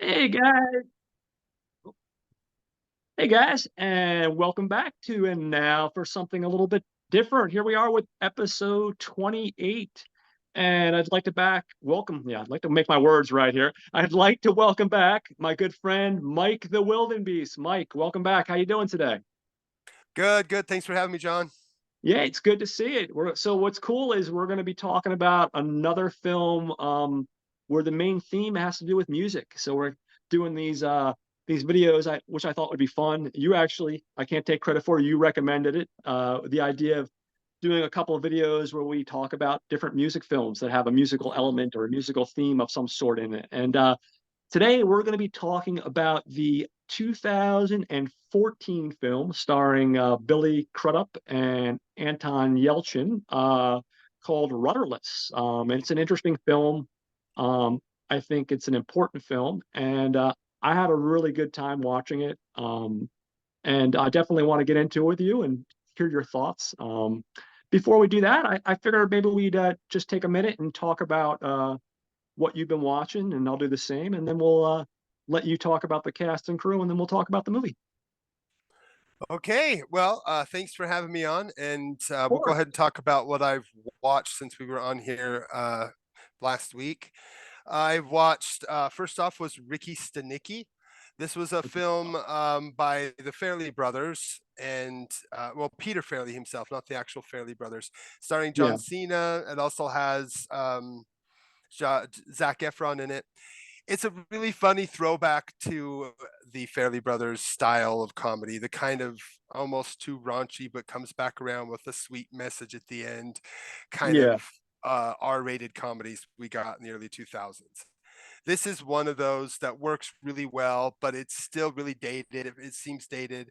Hey guys, hey guys, and welcome back to And Now for something a little bit different. Here we are with episode 28. And I'd like to I'd like to make my words right here. I'd like to welcome back my good friend Mike the Wildenbeest. Mike, welcome back. How you doing today? Good, good. Thanks for having me, John. Yeah, it's good to see it. So what's cool is we're going to be talking about another film where the main theme has to do with music. So we're doing these videos which I thought would be fun. I can't take credit for, you recommended it. The idea of doing a couple of videos where we talk about different music films that have a musical Mhm. element or a musical theme of some sort in it. And today, we're going to be talking about the 2014 film starring Billy Crudup and Anton Yelchin called Rudderless. And it's an interesting film. I think it's an important film, and I had a really good time watching it. And I definitely want to get into it with you and hear your thoughts. Before we do that, I figured maybe we'd just take a minute and talk about what you've been watching, and I'll do the same, and then we'll let you talk about the cast and crew, and then we'll talk about the movie. Okay, well, thanks for having me on, and Of we'll go course. ahead and talk about what I've watched since we were on here last week. I've watched, first off, was Ricky Stenicki. This was a film by the Fairley brothers and, well, Peter Fairley himself, not the actual Fairley brothers, starring Yeah, John Cena. It also has Zac Efron in it. It's a really funny throwback to the Fairley Brothers style of comedy, the kind of almost too raunchy, but comes back around with a sweet message at the end, kind yeah, of R-rated comedies we got in the early 2000s. This is one of those that works really well, but it's still really dated. It seems dated.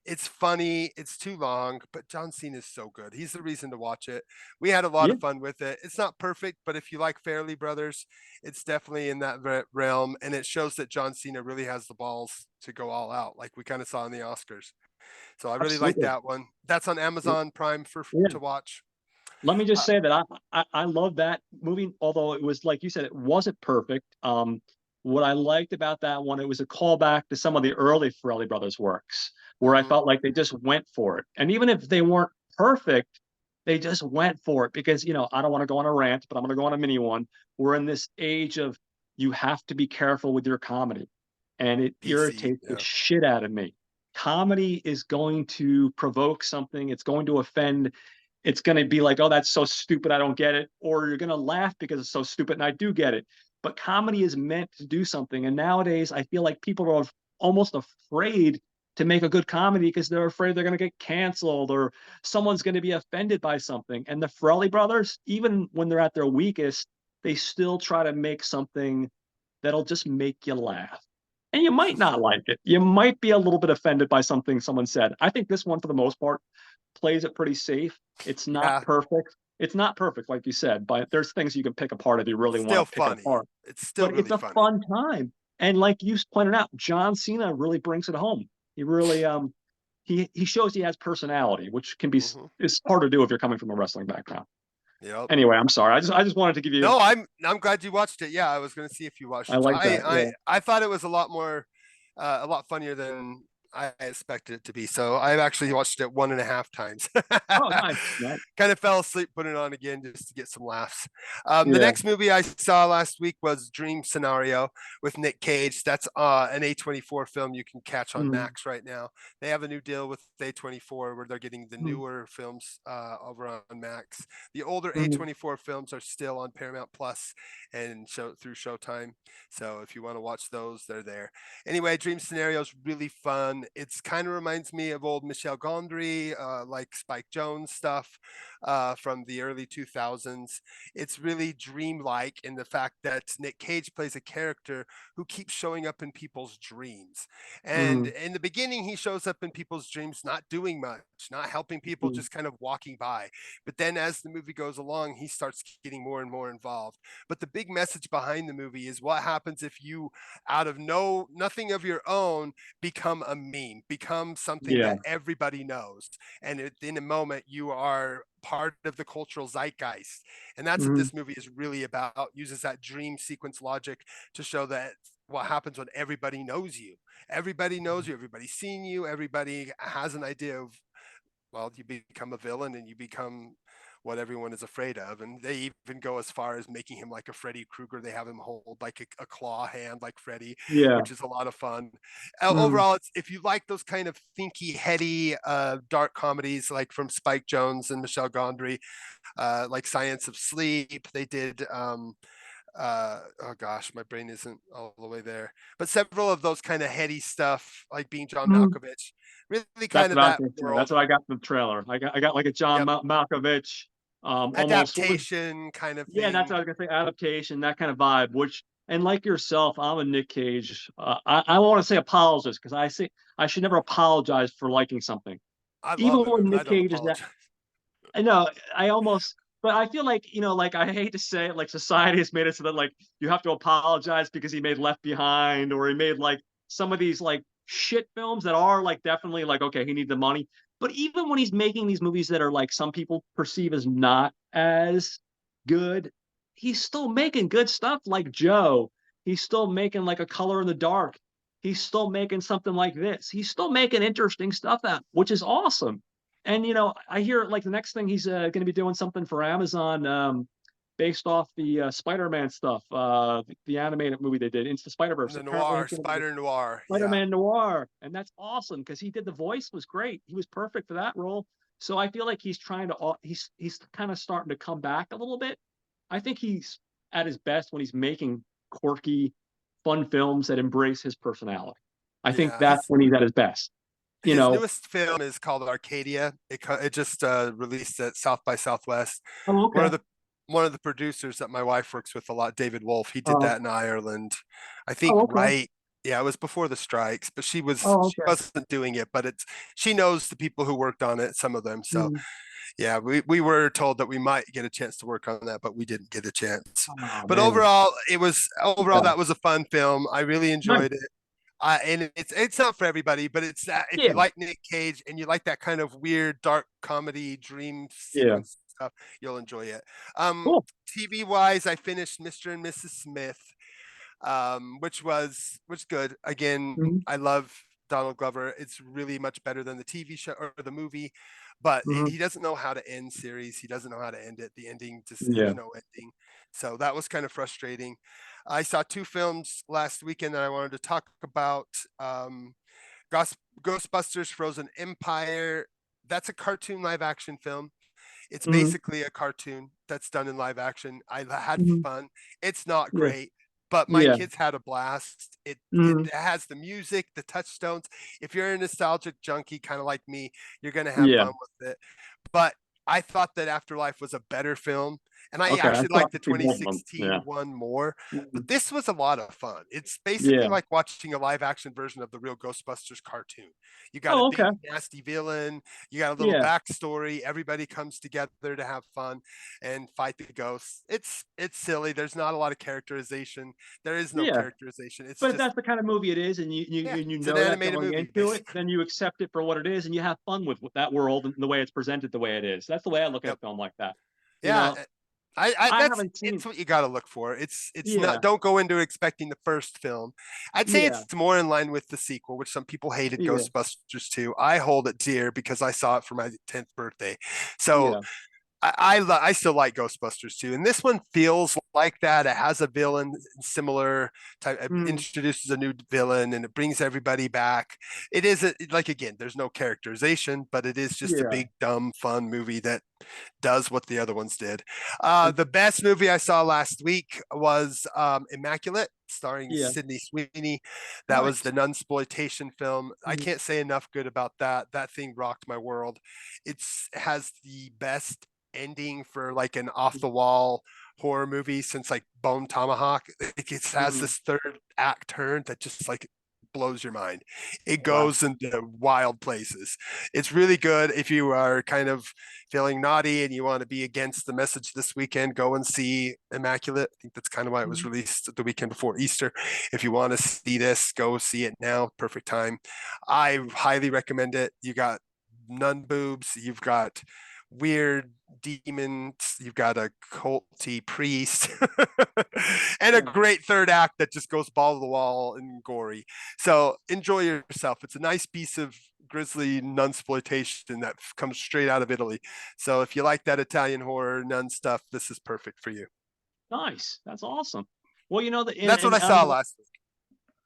It's funny, it's too long, but John Cena is so good. He's the reason to watch it. We had a lot yeah. of fun with it. It's not perfect, but if you like Fairley Brothers, it's definitely in that realm, and it shows that John Cena really has the balls to go all out, like we kind of saw in the Oscars. So I really like Absolutely. that one. That's on Amazon Prime for Yeah. to watch. Let me just Uh, say that I love that movie, although it was like you said, it wasn't perfect. What I liked about that one, it was a callback to some of the early Farrelly Brothers works, where I mhm. felt like they just went for it. And even if they weren't perfect, they just went for it because, I don't want to go on a rant, but I'm going to go on a mini one. We're in this age of you have to be careful with your comedy, and it PC, irritates the yeah. shit out of me. Comedy is going to provoke something, it's going to offend, it's going to be like, oh, that's so stupid, I don't get it. Or you're going to laugh because it's so stupid and I do get it. But comedy is meant to do something. And nowadays, I feel like people are almost afraid to make a good comedy because they're afraid they're going to get canceled or someone's going to be offended by something. And the Farrelly brothers, even when they're at their weakest, they still try to make something that'll just make you laugh. And you might not like it. You might be a little bit offended by something someone said. I think this one, for the most part, plays it pretty safe. It's not Yeah, perfect. It's not perfect, like you said, but there's things you can pick apart if you really want still to pick it funny. apart. It's still But it's really a funny. fun time. And like you pointed out, John Cena really brings it home. He really he shows he has personality, which can be Mhm. is hard to do if you're coming from a wrestling background. Yep. Anyway, I'm sorry. I just wanted to give you No, I'm glad you watched it. Yeah, I was going to see if you watched I it. So like that. Yeah. I thought it was a lot more, a lot funnier than I expected it to be. So I've actually watched it 1.5 times. Oh, nice. Nice. Kind of fell asleep, put it on again just to get some laughs. The Yeah. next movie I saw last week was Dream Scenario with Nick Cage. That's an A24 film you can catch on Mm, Max right now. They have a new deal with A24 where they're getting the mm, newer films over on Max. The older mm. A24 films are still on Paramount Plus and through Showtime. So if you want to watch those, they're there. Anyway, Dream Scenario is really fun. It's kind of reminds me of old Michel Gondry, like Spike Jones stuff from the early 2000s. It's really dreamlike in the fact that Nick Cage plays a character who keeps showing up in people's dreams. And Mm, in the beginning, he shows up in people's dreams, not doing much, not helping people, mm, just kind of walking by. But then as the movie goes along, he starts getting more and more involved. But the big message behind the movie is what happens if you, out of nothing of your own, become a meme, become something yeah. that everybody knows. And in a moment, you are part of the cultural zeitgeist. And that's what Mm, this movie is really about, uses that dream sequence logic to show that what happens when everybody knows you. Everybody knows you, everybody's seen you, everybody has an idea of, well, you become a villain and you become what everyone is afraid of. And they even go as far as making him like a Freddy Krueger. They have him hold like a claw hand like Freddy, Yeah. which is a lot of fun. Mm. Overall, if you like those kind of thinky, heady, dark comedies like from Spike Jonze and Michelle Gondry, like Science of Sleep, they did oh gosh, my brain isn't all the way there, but several of those kind of heady stuff like Being John Mm. Malkovich, really That's kind of what I was that gonna say. That's world. what I got from the trailer. I got like a John Yep. Malkovich, almost what was, Adaptation kind of yeah, that's thing. what I was gonna say, adaptation, that kind of vibe. Which, and like yourself, I'm a Nick Cage. I want to say apologist because I say I should never apologize for liking something, I even love it when and I Nick don't Cage is that. apologize. I know. I almost, but I feel like, like I hate to say it, like society has made it so that like you have to apologize because he made Left Behind or he made like some of these like shit films that are like definitely like okay, he needs the money. But even when he's making these movies that are like some people perceive as not as good, he's still making good stuff like Joe. He's still making like A Color in the Dark. He's still making something like this. He's still making interesting stuff out, which is awesome. And I hear like the next thing he's going to be doing something for Amazon, based off the Spider-Man stuff, the animated movie they did, Into the Spider-Verse. The Apparently, noir, he's going to be Spider Noir. Yeah. Spider-Man Noir, and that's awesome because he did the voice was great. He was perfect for that role. So I feel like he's trying to he's kind of starting to come back a little bit. I think he's at his best when he's making quirky, fun films that embrace his personality. I think Yeah. that's when he's at his best. You His know. newest film is called Arcadia. It just released at South by Southwest. Oh, One of okay. the one of the producers that my wife works with a lot, David Wolf, he did Uh, that in Ireland. I think oh, okay. right. Yeah, it was before the strikes, but Oh, she okay. wasn't doing it, but it's she knows the people who worked on it, some of them. So Mm. yeah, we were told that we might get a chance to work on that, but we didn't get a chance. Oh But man. overall Yeah. that was a fun film. I really Nice. enjoyed it. And it's not for everybody, but it's that if you Yeah. like Nick Cage and you like that kind of weird dark comedy dream Yeah. sequence stuff, you'll enjoy it. Cool. TV wise, I finished Mr. and Mrs. Smith, which good. Again, Hmm. I love Donald Glover. It's really much better than the TV show or the movie, but Hmm. he doesn't know how to end series. He doesn't know how to end it. The ending just Yeah. there's no ending, so that was kind of frustrating. I saw two films last weekend that I wanted to talk about. Um, Ghostbusters: Frozen Empire. That's a cartoon live action film. It's Hmm. basically a cartoon that's done in live action. I had Hmm. fun. It's not Yeah. great, but my Yeah. kids had a blast. It Hmm. has the music, the touchstones. If you're a nostalgic junkie, kind of like me, you're gonna have Yeah. fun with it. But I thought that Afterlife was a better film, and I Okay. I actually saw liked the see both of them. 2016 Yeah. one more. Mhm. But this was a lot of fun. It's basically Yeah. like watching a live action version of the real Ghostbusters cartoon. You got a Oh, big okay. nasty villain, you got a little Yeah. backstory, everybody comes together to have fun and fight the ghosts. It's silly. There's not a lot of characterization. There is no Yeah. characterization. It's But if just that's the kind of movie it is, and yeah, you it's an know that animated going movie into it, basically. then you accept it for what it is, and you have fun with that world and the way it's presented, the way it is. That's the way I look at a Yep. film like that. You Yeah, know, I I that's haven't seen. it's what you got to look for. It's not Yeah. don't go into expecting the first film. I'd say Yeah. it's more in line with the sequel, which some people hated Yeah. Ghostbusters 2. I hold it dear because I saw it for my 10th birthday. So Yeah. I still like Ghostbusters too, and this one feels like that. It has a villain similar type, it Mm. introduces a new villain, and it brings everybody back. It is like again, there's no characterization, but it is just a Yeah. big dumb fun movie that does what the other ones did. And The best movie I saw last week was Immaculate, starring yeah. Sydney Sweeney. That was Nice. the nunsploitation film. I Mhm. can't say enough good about that. That thing rocked my world. It has the best ending for like an off the wall horror movie since like Bone Tomahawk. It has Mhm. this third act turn that just like blows your mind. It Oh, wow. goes into wild places. It's really good if you are kind of feeling naughty and you want to be against the message this weekend. Go and see Immaculate. I think that's kind of why it was Mhm. released the weekend before Easter. If you want to see this, go see it now. Perfect time. I highly recommend it. You got nun boobs. You've got weird demons, you've got a culty priest, and a Yeah. great third act that just goes ball to the wall and gory. So enjoy yourself. It's a nice piece of grisly nunsploitation that comes straight out of Italy. So if you like that Italian horror nun stuff, this is perfect for you. Nice. That's awesome. Well, you know, That's what I and saw last week.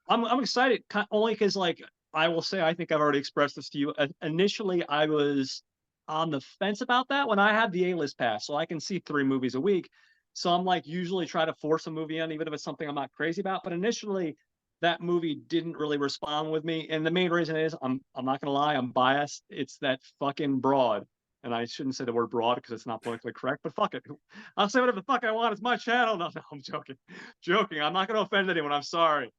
I'm excited only because like I will say I think I've already expressed this to you. Initially, I was on the fence about that when I had the A-list pass, so I can see 3 movies a week. So I'm like usually try to force a movie in, even if it's something I'm not crazy about. But initially, that movie didn't really respond with me, and the main reason is I'm not gonna lie, I'm biased. It's that fucking broad. And I shouldn't say the word broad because it's not politically correct, but fuck it. I'll say whatever the fuck I want. It's my channel. No, no, I'm joking. Joking. I'm not going to offend anyone. I'm sorry.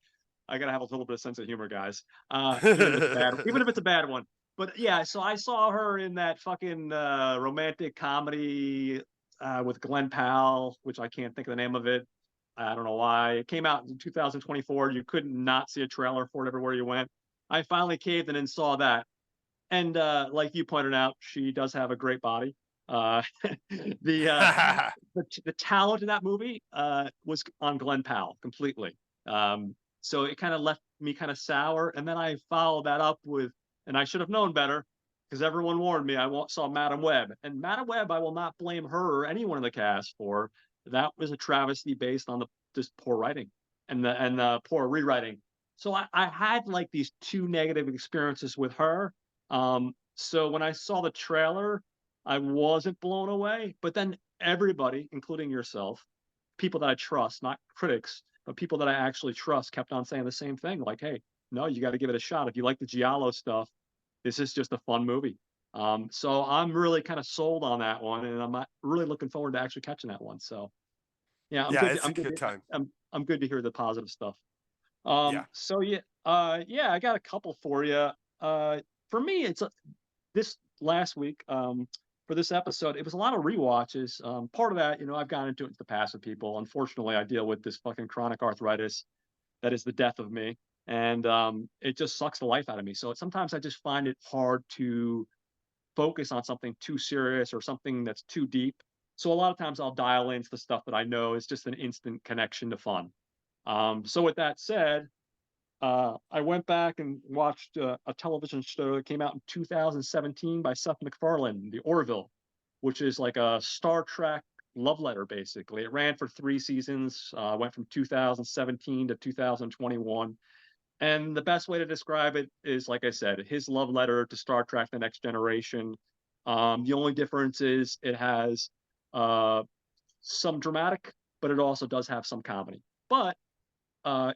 I gotta have a little bit of sense of humor, guys. Even if it's a bad one. But yeah, so I saw her in that fucking romantic comedy with Glenn Powell, which I can't think of the name of it. I don't know why. It came out in 2024. You couldn't not see a trailer for it everywhere you went. I finally caved in and saw that. And like you pointed out, she does have a great body. Uh, the, uh, the talent in that movie was on Glenn Powell completely. So it kind of left me kind of sour. And then I followed that up with, and I should have known better because everyone warned me. Saw Madam Web, and Madam Web, I will not blame her or anyone in the cast for. That was a travesty based on the just poor writing and the poor rewriting. So I had like these 2 negative experiences with her. So when I saw the trailer, I wasn't blown away. But then everybody, including yourself, people that I trust, not critics, but people that I actually trust, kept on saying the same thing. Like, hey, no, you got to give it a shot. If you like the Giallo stuff, this is just a fun movie. So I'm really kind of sold on that one, and I'm really looking forward to actually catching that one. So yeah, I'm Yeah, good. it's a good time. I'm good to hear the positive stuff. Yeah. So yeah, yeah, I got a couple for you. For me, it's this last week. For this episode, it was a lot of rewatches. Part of that, I've gone into it in the past with people. Unfortunately, I deal with this fucking chronic arthritis that is the death of me, and it just sucks the life out of me. So sometimes I just find it hard to focus on something too serious or something that's too deep. So a lot of times I'll dial into the stuff that I know is just an instant connection to fun. So with that said, I went back and watched a television show that came out in 2017 by Seth MacFarlane, The Orville, which is like a Star Trek love letter, basically. It ran for 3 seasons, went from 2017 to 2021. And the best way to describe it is, like I said, his love letter to Star Trek The Next Generation. The only difference is it has uh, some dramatic, but it also does have some comedy. But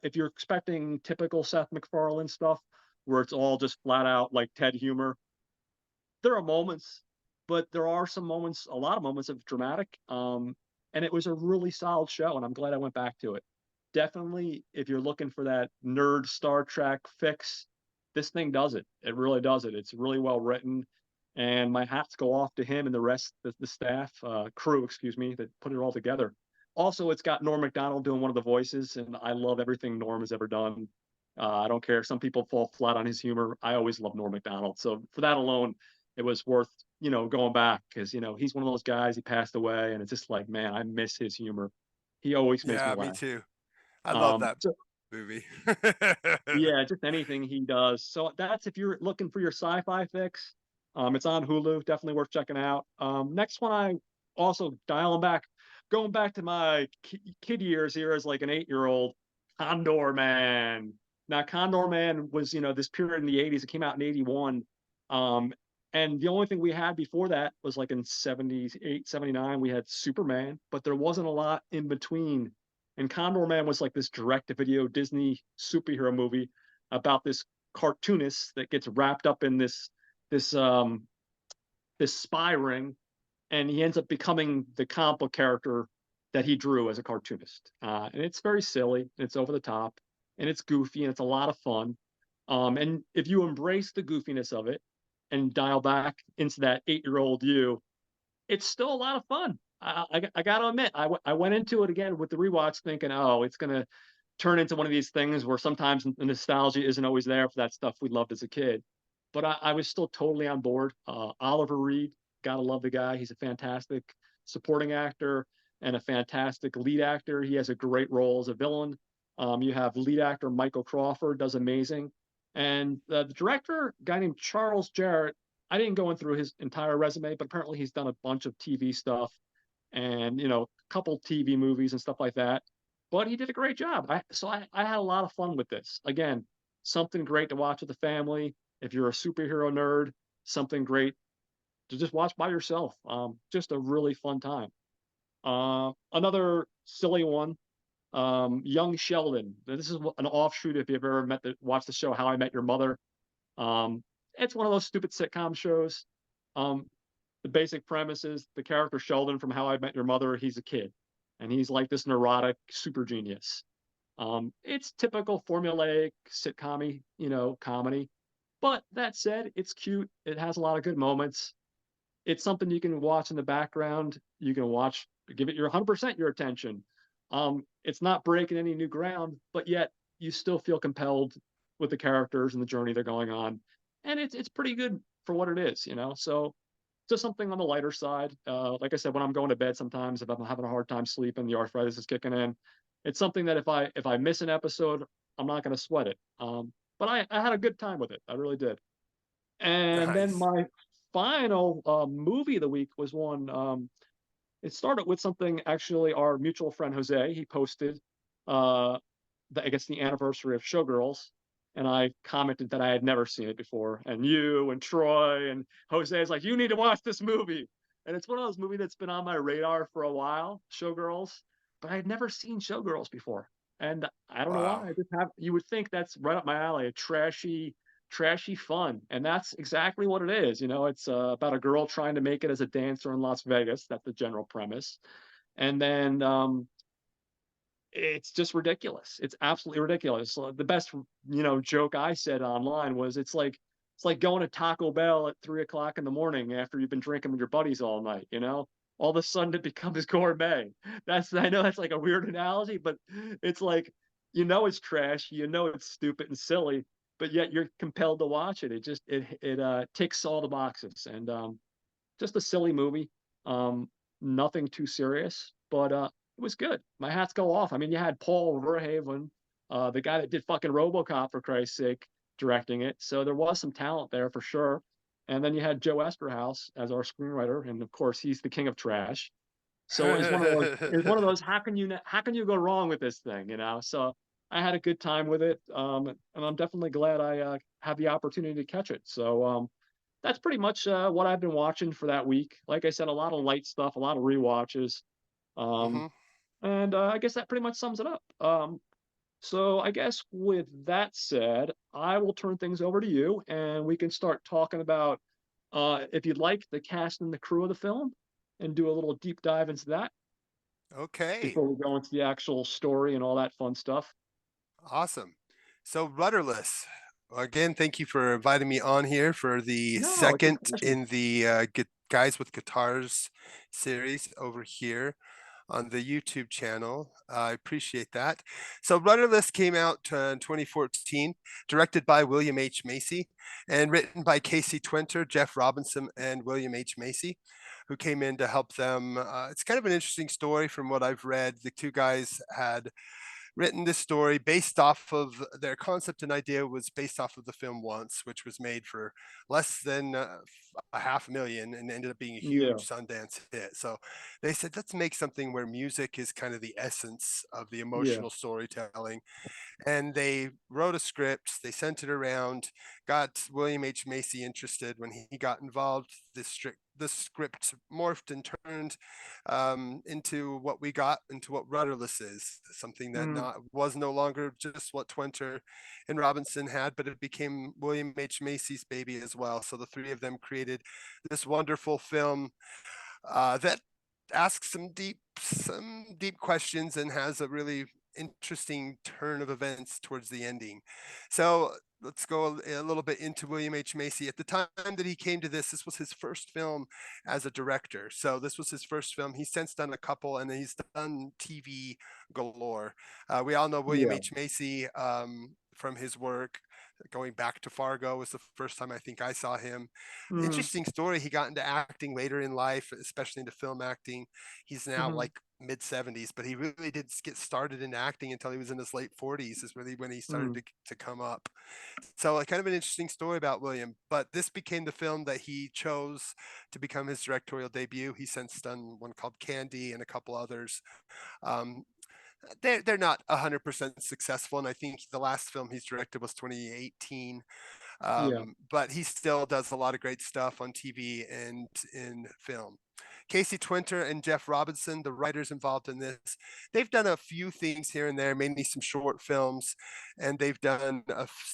if you're expecting typical Seth MacFarlane stuff, where it's all just flat out like Ted humor, there are moments, but there are some moments, a lot of moments of dramatic. And it was a really solid show, and I'm glad I went back to it. Definitely, if you're looking for that nerd Star Trek fix, this thing does it. It really does it. It's really well written, and my hats go off to him and the rest of the staff, crew, excuse me, that put it all together. Also, it's got Norm Macdonald doing one of the voices, and I love everything Norm has ever done. I don't care if some people fall flat on his humor. I always love Norm Macdonald. So for that alone, it was worth going back because he's one of those guys. He passed away, and it's just like, man, I miss his humor. He always makes me Yeah, me laugh. too. I love that So movie. yeah, just anything he does. So that's if you're looking for your sci-fi fix. It's on Hulu. Definitely worth checking out. Next one, I also dialing back, going back to my kid years here as like an 8-year-old. Condor Man. Now, Condor Man was this period in the 80s. It came out in 81. Um, and the only thing we had before that was like in 78, 79, we had Superman, but there wasn't a lot in between. And Condor Man was like this direct-to-video Disney superhero movie about this cartoonist that gets wrapped up in this this spy ring, and he ends up becoming the comic book character that he drew as a cartoonist. And it's very silly, it's over the top, and it's goofy, and it's a lot of fun. And if you embrace the goofiness of it and dial back into that 8-year-old you, it's still a lot of fun. I got to admit, I went into it again with the rewatch thinking, oh, it's going to turn into one of these things where sometimes the nostalgia isn't always there for that stuff we loved as a kid. But I was still totally on board. Oliver Reed, Gotta love the guy. He's a fantastic supporting actor and a fantastic lead actor. He has a great role as a villain. You have lead actor Michael Crawford, does amazing. And the director, guy named Charles Jarrett, I didn't go in through his entire resume, but apparently he's done a bunch of TV stuff and, a couple TV movies and stuff like that. But he did a great job. I had a lot of fun with this. Again, something great to watch with the family. If you're a superhero nerd, something great to just watch by yourself. Just a really fun time. Another silly one, Young Sheldon. This is an offshoot if you've ever watched the show How I Met Your Mother. Um, it's one of those stupid sitcom shows. Um, the basic premise is the character Sheldon from How I Met Your Mother, he's a kid, and he's like this neurotic super genius. It's typical formulaic sitcom comedy. But that said, it's cute. It has a lot of good moments. It's something you can watch in the background. You can watch, give it your 100% your attention. It's not breaking any new ground, but yet you still feel compelled with the characters and the journey they're going on, and it's pretty good for what it is. So just something on the lighter side. Like I said, when I'm going to bed, sometimes if I'm having a hard time sleeping, the arthritis is kicking in. It's something that if I miss an episode, I'm not going to sweat it. But I had a good time with it. I really did. And then Nice. my final movie of the week was one. It started with something actually our mutual friend Jose, he posted uh, I guess the anniversary of Showgirls, and I commented that I had never seen it before. And you and Troy and Jose is like, you need to watch this movie. And it's one of those movies that's been on my radar for a while, Showgirls, but I had never seen Showgirls before. And I don't know Wow. why. You would think that's right up my alley, a trashy fun. And that's exactly what it is. It's about a girl trying to make it as a dancer in Las Vegas. That's the general premise. And then it's just ridiculous. It's absolutely ridiculous. So the best, joke I said online was it's like going to Taco Bell at 3 o'clock in the morning after you've been drinking with your buddies all night. All of a sudden it becomes gourmet. I know that's like a weird analogy, but it's like it's trash, it's stupid and silly, but yet you're compelled to watch it. It ticks all the boxes, and just a silly movie. Nothing too serious, but it was good. My hats go off. I mean, you had Paul Verhoeven, the guy that did fucking RoboCop for Christ's sake, directing it. So there was some talent there for sure. And then you had Joe Esterhaus as our screenwriter, and of course he's the king of trash. So it's one of those. It's one of those. How can you go wrong with this thing? So I had a good time with it, and I'm definitely glad I had the opportunity to catch it. So that's pretty much what I've been watching for that week. Like I said, a lot of light stuff, a lot of rewatches. Um, Hmm. and I guess that pretty much sums it up. So I guess with that said, I will turn things over to you, and we can start talking about, if you'd like, the cast and the crew of the film, and do a little deep dive into that Okay. before we go into the actual story and all that fun stuff. Awesome. So Rudderless. Again, thank you for inviting me on here for the No, it's a second pleasure. in the Guys with Guitars series over here on the YouTube channel. I appreciate that. So Rudderless came out in 2014, directed by William H. Macy and written by Casey Twinter, Jeff Robinson, and William H. Macy, who came in to help them. It's kind of an interesting story from what I've read. The two guys had written this story based off of their concept and idea was based off of the film Once, which was made for less than a half million and ended up being a Yeah, huge Sundance hit. So they said, let's make something where music is kind of the essence of the yeah. emotional storytelling, and they wrote a script. They sent it around, got William H. Macy interested. When he got involved, the script morphed and turned into what we got, into what Rudderless is, something that Mm, not was no longer just what Twinter and Robinson had, but it became William H. Macy's baby as well. So the three of them created this wonderful film that asks some deep questions and has a really interesting turn of events towards the ending. So let's go a little bit into William H. Macy. At the time that he came to this was his first film as a director. So this was his first film. He's since done a couple, and he's done TV galore. We all know William yeah, H. Macy from his work. Going back to Fargo was the first time I think I saw him. Mm, Interesting story. He got into acting later in life, especially into film acting. He's now mhm, like mid 70s, but he really didn't get started in acting until he was in his late 40s, is really when he started mm. to come up. So, kind of an interesting story about William. But this became the film that he chose to become his directorial debut. He's since done one called Candy and a couple others. Um, they're not 100% successful, and I think the last film he's directed was 2018. Yeah. But he still does a lot of great stuff on TV and in film. Casey Twinter and Jeff Robinson, the writers involved in this, they've done a few things here and there, mainly some short films, and they've done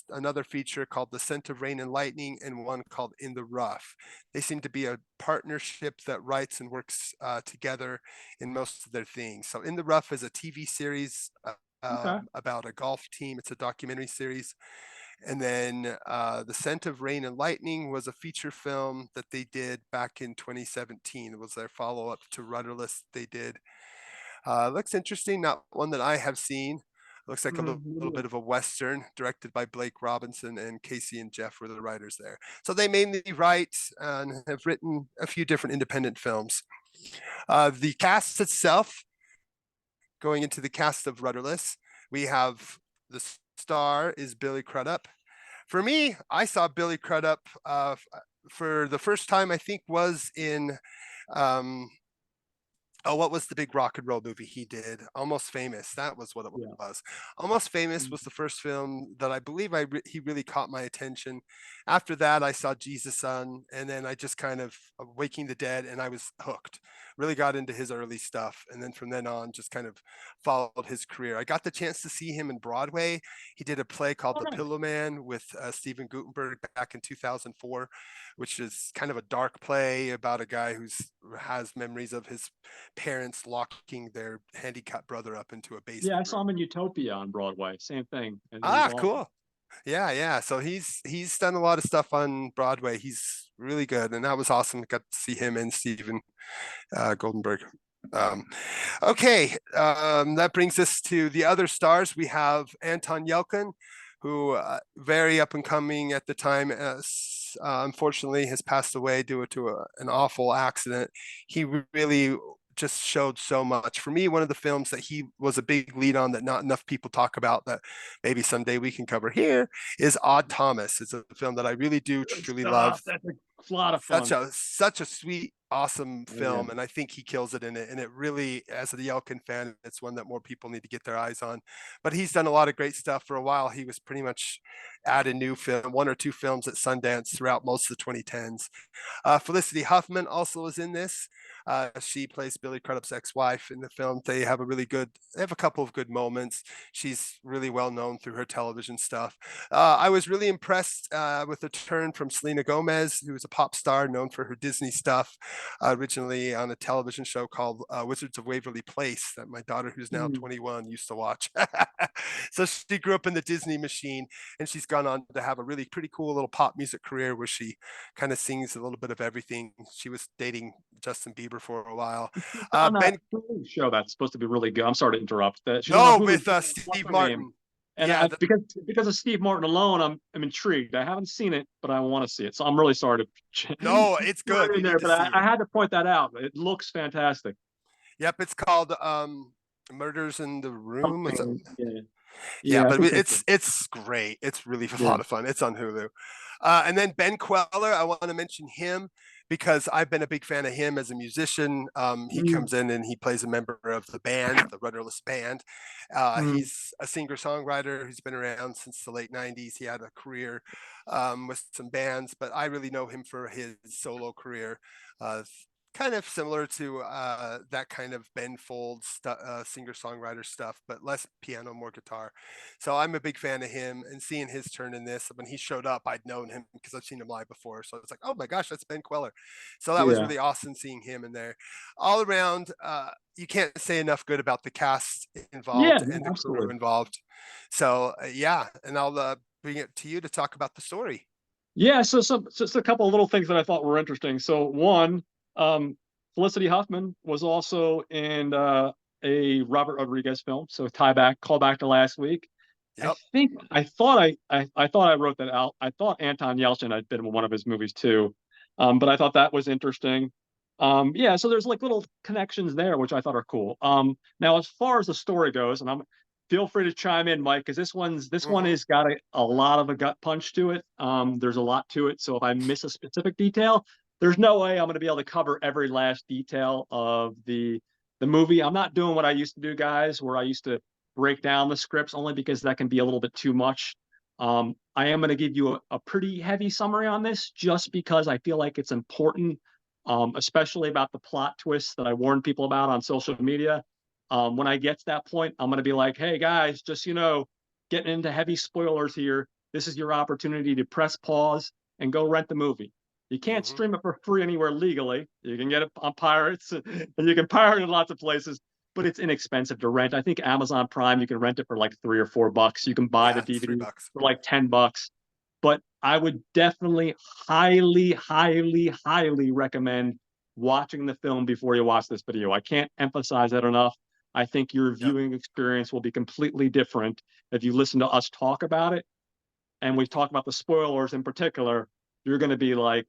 another feature called The Scent of Rain and Lightning and one called In the Rough. They seem to be a partnership that writes and works together in most of their things. So In the Rough is a TV series Okay. about a golf team. It's a documentary series. And then The Scent of Rain and Lightning was a feature film that they did back in 2017. It was their follow up to Rudderless they did. Looks interesting, not one that I have seen. Looks like a little Mhm. bit of a Western directed by Blake Robinson, and Casey and Jeff were the writers there. So they mainly write and have written a few different independent films. The cast itself, going into the cast of Rudderless, we have the star is Billy Crudup. For me, I saw Billy Crudup for the first time. I think was in um, oh, what was the big rock and roll movie he did? Almost Famous. That was what it Yeah. was. Almost Famous Mm. was the first film that I believe he really caught my attention. After that, I saw Jesus Son, and then I just kind of Waking the Dead, and I was hooked. Really got into his early stuff, and then from then on, just kind of followed his career. I got the chance to see him in Broadway. He did a play called The Okay. Pillow Man with Stephen Gutenberg back in 2004, which is kind of a dark play about a guy who's has memories of his parents locking their handicapped brother up into a Yeah, basement I saw room. him in Utopia on Broadway. Same thing, and it was Ah, awesome. cool. Yeah, yeah. So he's done a lot of stuff on Broadway. He's really good, and that was awesome. Got to see him and Stephen Goldenberg. Um, okay, that brings us to the other stars. We have Anton Yelkin, who very up and coming at the time. Unfortunately, has passed away due to an awful accident. He really just showed so much. For me, one of the films that he was a big lead on that not enough people talk about that maybe someday we can cover here is Odd Thomas. It's a film that I really do Good truly love. stuff. That's a lot of fun. Such a sweet, awesome Yeah. film, and I think he kills it in it. And it really, as a Yelkin fan, it's one that more people need to get their eyes on. But he's done a lot of great stuff for a while. He was pretty much at a new film, one or two films at Sundance throughout most of the 2010s. Felicity Huffman also is in this. She plays Billy Crudup's ex-wife in the film. They have a couple of good moments. She's really well known through her television stuff. I was really impressed with the turn from Selena Gomez, who is a pop star known for her Disney stuff, originally on a television show called Wizards of Waverly Place that my daughter, who's now Mm. 21, used to watch. So she grew up in the Disney machine, and she's gone on to have a really pretty cool little pop music career where she kind of sings a little bit of everything. She was dating Justin Bieber for a while. She's on that Ben, Hulu show that's supposed to be really good. I'm sorry to interrupt. That she's on the no, Hulu with show. What's Steve her name? Martin. And Yeah, because of Steve Martin alone, I'm intrigued. I haven't seen it, but I want to see it. So I'm really sorry to no, keep it's good. her You in need there, to but see I it. had to point that out. It looks fantastic. Yep, it's called Murders in the Room. Something. Yeah. Yeah, Yeah. I but think that's it. it's great. It's really a Yeah. lot of fun. It's on Hulu. And then Ben Queller, I want to mention him because I've been a big fan of him as a musician. He Mm, comes in and he plays a member of the band, the Rudderless Band. mm, He's a singer-songwriter who's been around since the late 90s. He had a career with some bands, but I really know him for his solo career. Uh, Kind of similar to that kind of Ben Folds singer-songwriter stuff, but less piano, more guitar. So I'm a big fan of him, and seeing his turn in this. When he showed up, I'd known him because I've seen him live before. So it's like, oh my gosh, that's Ben Queller. So that was yeah. really awesome seeing him in there. All around, you can't say enough good about the cast Yeah. involved and No, the crew absolutely. involved. So yeah, and I'll bring it to you to talk about the story. Yeah, so just a couple of little things that I thought were interesting. So one, um, Felicity Huffman was also in a Robert Rodriguez film. So tie back, call back to last week. Yep. I thought I wrote that out. I thought Anton Yelchin had been in one of his movies too, but I thought that was interesting. Yeah, so there's like little connections there, which I thought are cool. Now as far as the story goes, and I'm feel free to chime in, Mike, because this one Hmm. has got a lot of a gut punch to it. There's a lot to it, so if I miss a specific detail, there's no way I'm going to be able to cover every last detail of the movie. I'm not doing what I used to do, guys, where I used to break down the scripts only because that can be a little bit too much. I am going to give you a pretty heavy summary on this just because I feel like it's important, especially about the plot twists that I warned people about on social media. When I get to that point, I'm going to be like, hey, guys, just, getting into heavy spoilers here. This is your opportunity to press pause and go rent the movie. You can't Hmm. stream it for free anywhere legally. You can get it on pirates and you can pirate it in lots of places, but it's inexpensive to rent. I think Amazon Prime, you can rent it for like $3 or $4. You can buy the Yeah, it's three DVD bucks. for like $10. But I would definitely highly, highly, highly recommend watching the film before you watch this video. I can't emphasize that enough. I think your Yep. viewing experience will be completely different if you listen to us talk about it. And we talk about the spoilers in particular. You're going to be like,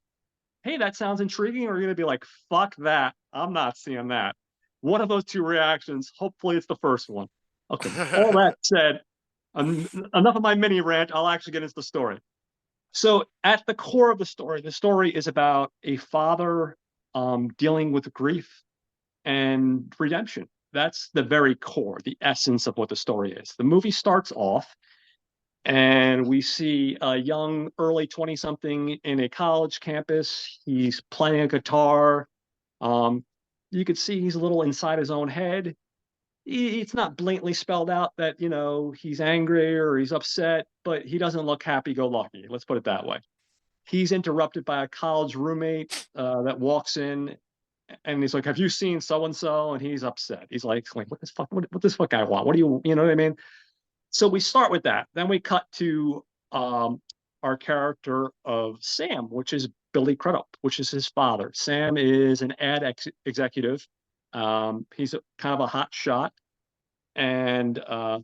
hey, that sounds intriguing, or you're going to be like, fuck that. I'm not seeing that. One of those two reactions. Hopefully, it's the first one. Okay. All that said, enough of my mini rant. I'll actually get into the story. So, at the core of the story is about a father dealing with grief and redemption. That's the very core, the essence of what the story is. The movie starts off and we see a young early 20 something in a college campus. He's playing a guitar. um, you could see he's a little inside his own head. It's not blatantly spelled out that he's angry or he's upset, but he doesn't look happy go lucky, let's put it that way. He's interrupted by a college roommate that walks in and he's like, have you seen so and so? And he's upset. He's like what this fuck guy want? What do you know what I mean? So we start with that. Then we cut to our character of Sam, which is Billy Crudup, which is his father. Sam is an executive. He's kind of a hot shot. And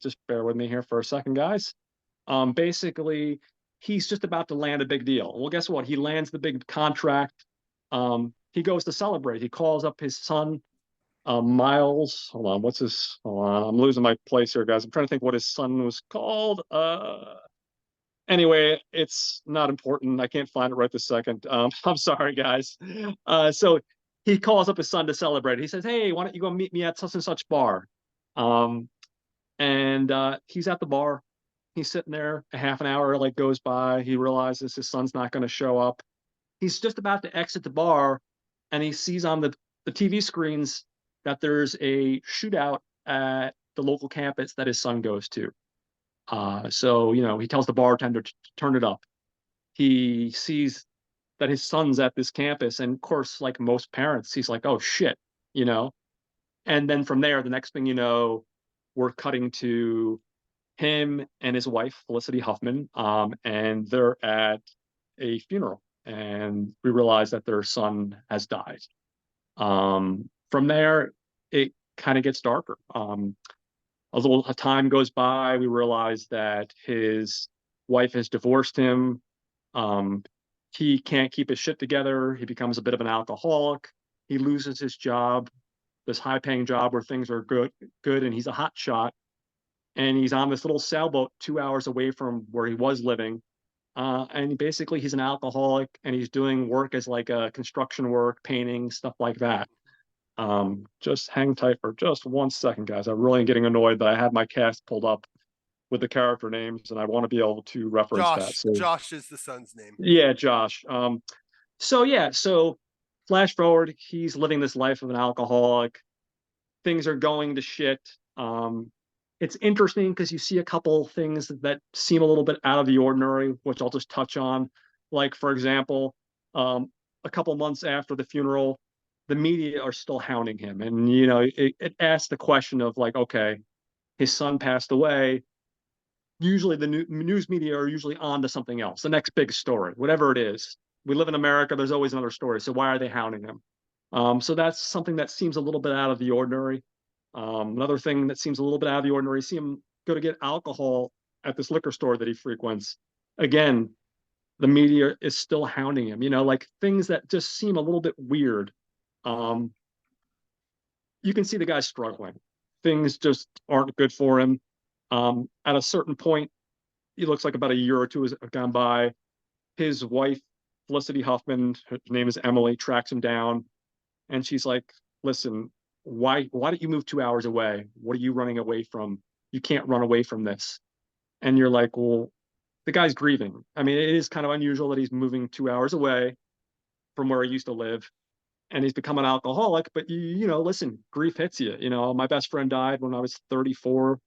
just bear with me here for a second, guys. Basically, he's just about to land a big deal. Well, guess what? He lands the big contract. He goes to celebrate. He calls up his son, Miles. Hold on, what's his? Hold on, I'm losing my place here, guys. I'm trying to think what his son was called. Anyway, it's not important. I can't find it right this second. I'm sorry, guys. So he calls up his son to celebrate. He says, "Hey, why don't you go meet me at such and such bar?" Um, and he's at the bar. He's sitting there. A half an hour like goes by. He realizes his son's not going to show up. He's just about to exit the bar, and he sees on the TV screens that there's a shootout at the local campus that his son goes to. So he tells the bartender to turn it up. He sees that his son's at this campus, and of course, like most parents, he's like, "Oh shit," you know. And then from there, the next thing you know, we're cutting to him and his wife, Felicity Huffman, and they're at a funeral, and we realize that their son has died. From there, it kind of gets darker. A little time goes by. We realize that his wife has divorced him. Um, he can't keep his shit together. He becomes a bit of an alcoholic. He loses his job, this high-paying job where things are good, and he's a hot shot. And he's on this little sailboat 2 hours away from where he was living. And basically, he's an alcoholic, and he's doing work as like a construction work, painting, stuff like that. Just hang tight for just 1 second, guys. I'm really getting annoyed that I had my cast pulled up with the character names, and I want to be able to reference that. Josh. So Josh is the son's name. yeah, Josh. So flash forward, he's living this life of an alcoholic. Things are going to shit. It's interesting because you see a couple things that seem a little bit out of the ordinary, which I'll just touch on. Like, for example, a couple months after the funeral, the media are still hounding him. And, it asks the question of, like, okay, his son passed away. Usually the news media are usually on to something else, the next big story, whatever it is. We live in America, there's always another story. So why are they hounding him? So that's something that seems a little bit out of the ordinary. Another thing that seems a little bit out of the ordinary, see him go to get alcohol at this liquor store that he frequents. Again, the media is still hounding him, like things that just seem a little bit weird. Hmm. Um, you can see the guy's struggling. Things just aren't good for him. At a certain point, he looks like about a year or two has gone by. His wife, Felicity Huffman, her name is Emily, tracks him down, and she's like, "Listen, why don't you move 2 hours away? What are you running away from? You can't run away from this." And you're like, "Well, the guy's grieving. I mean, it is kind of unusual that he's moving 2 hours away from where he used to live, and he's become an alcoholic. But listen, grief hits you. My best friend died when I was 34.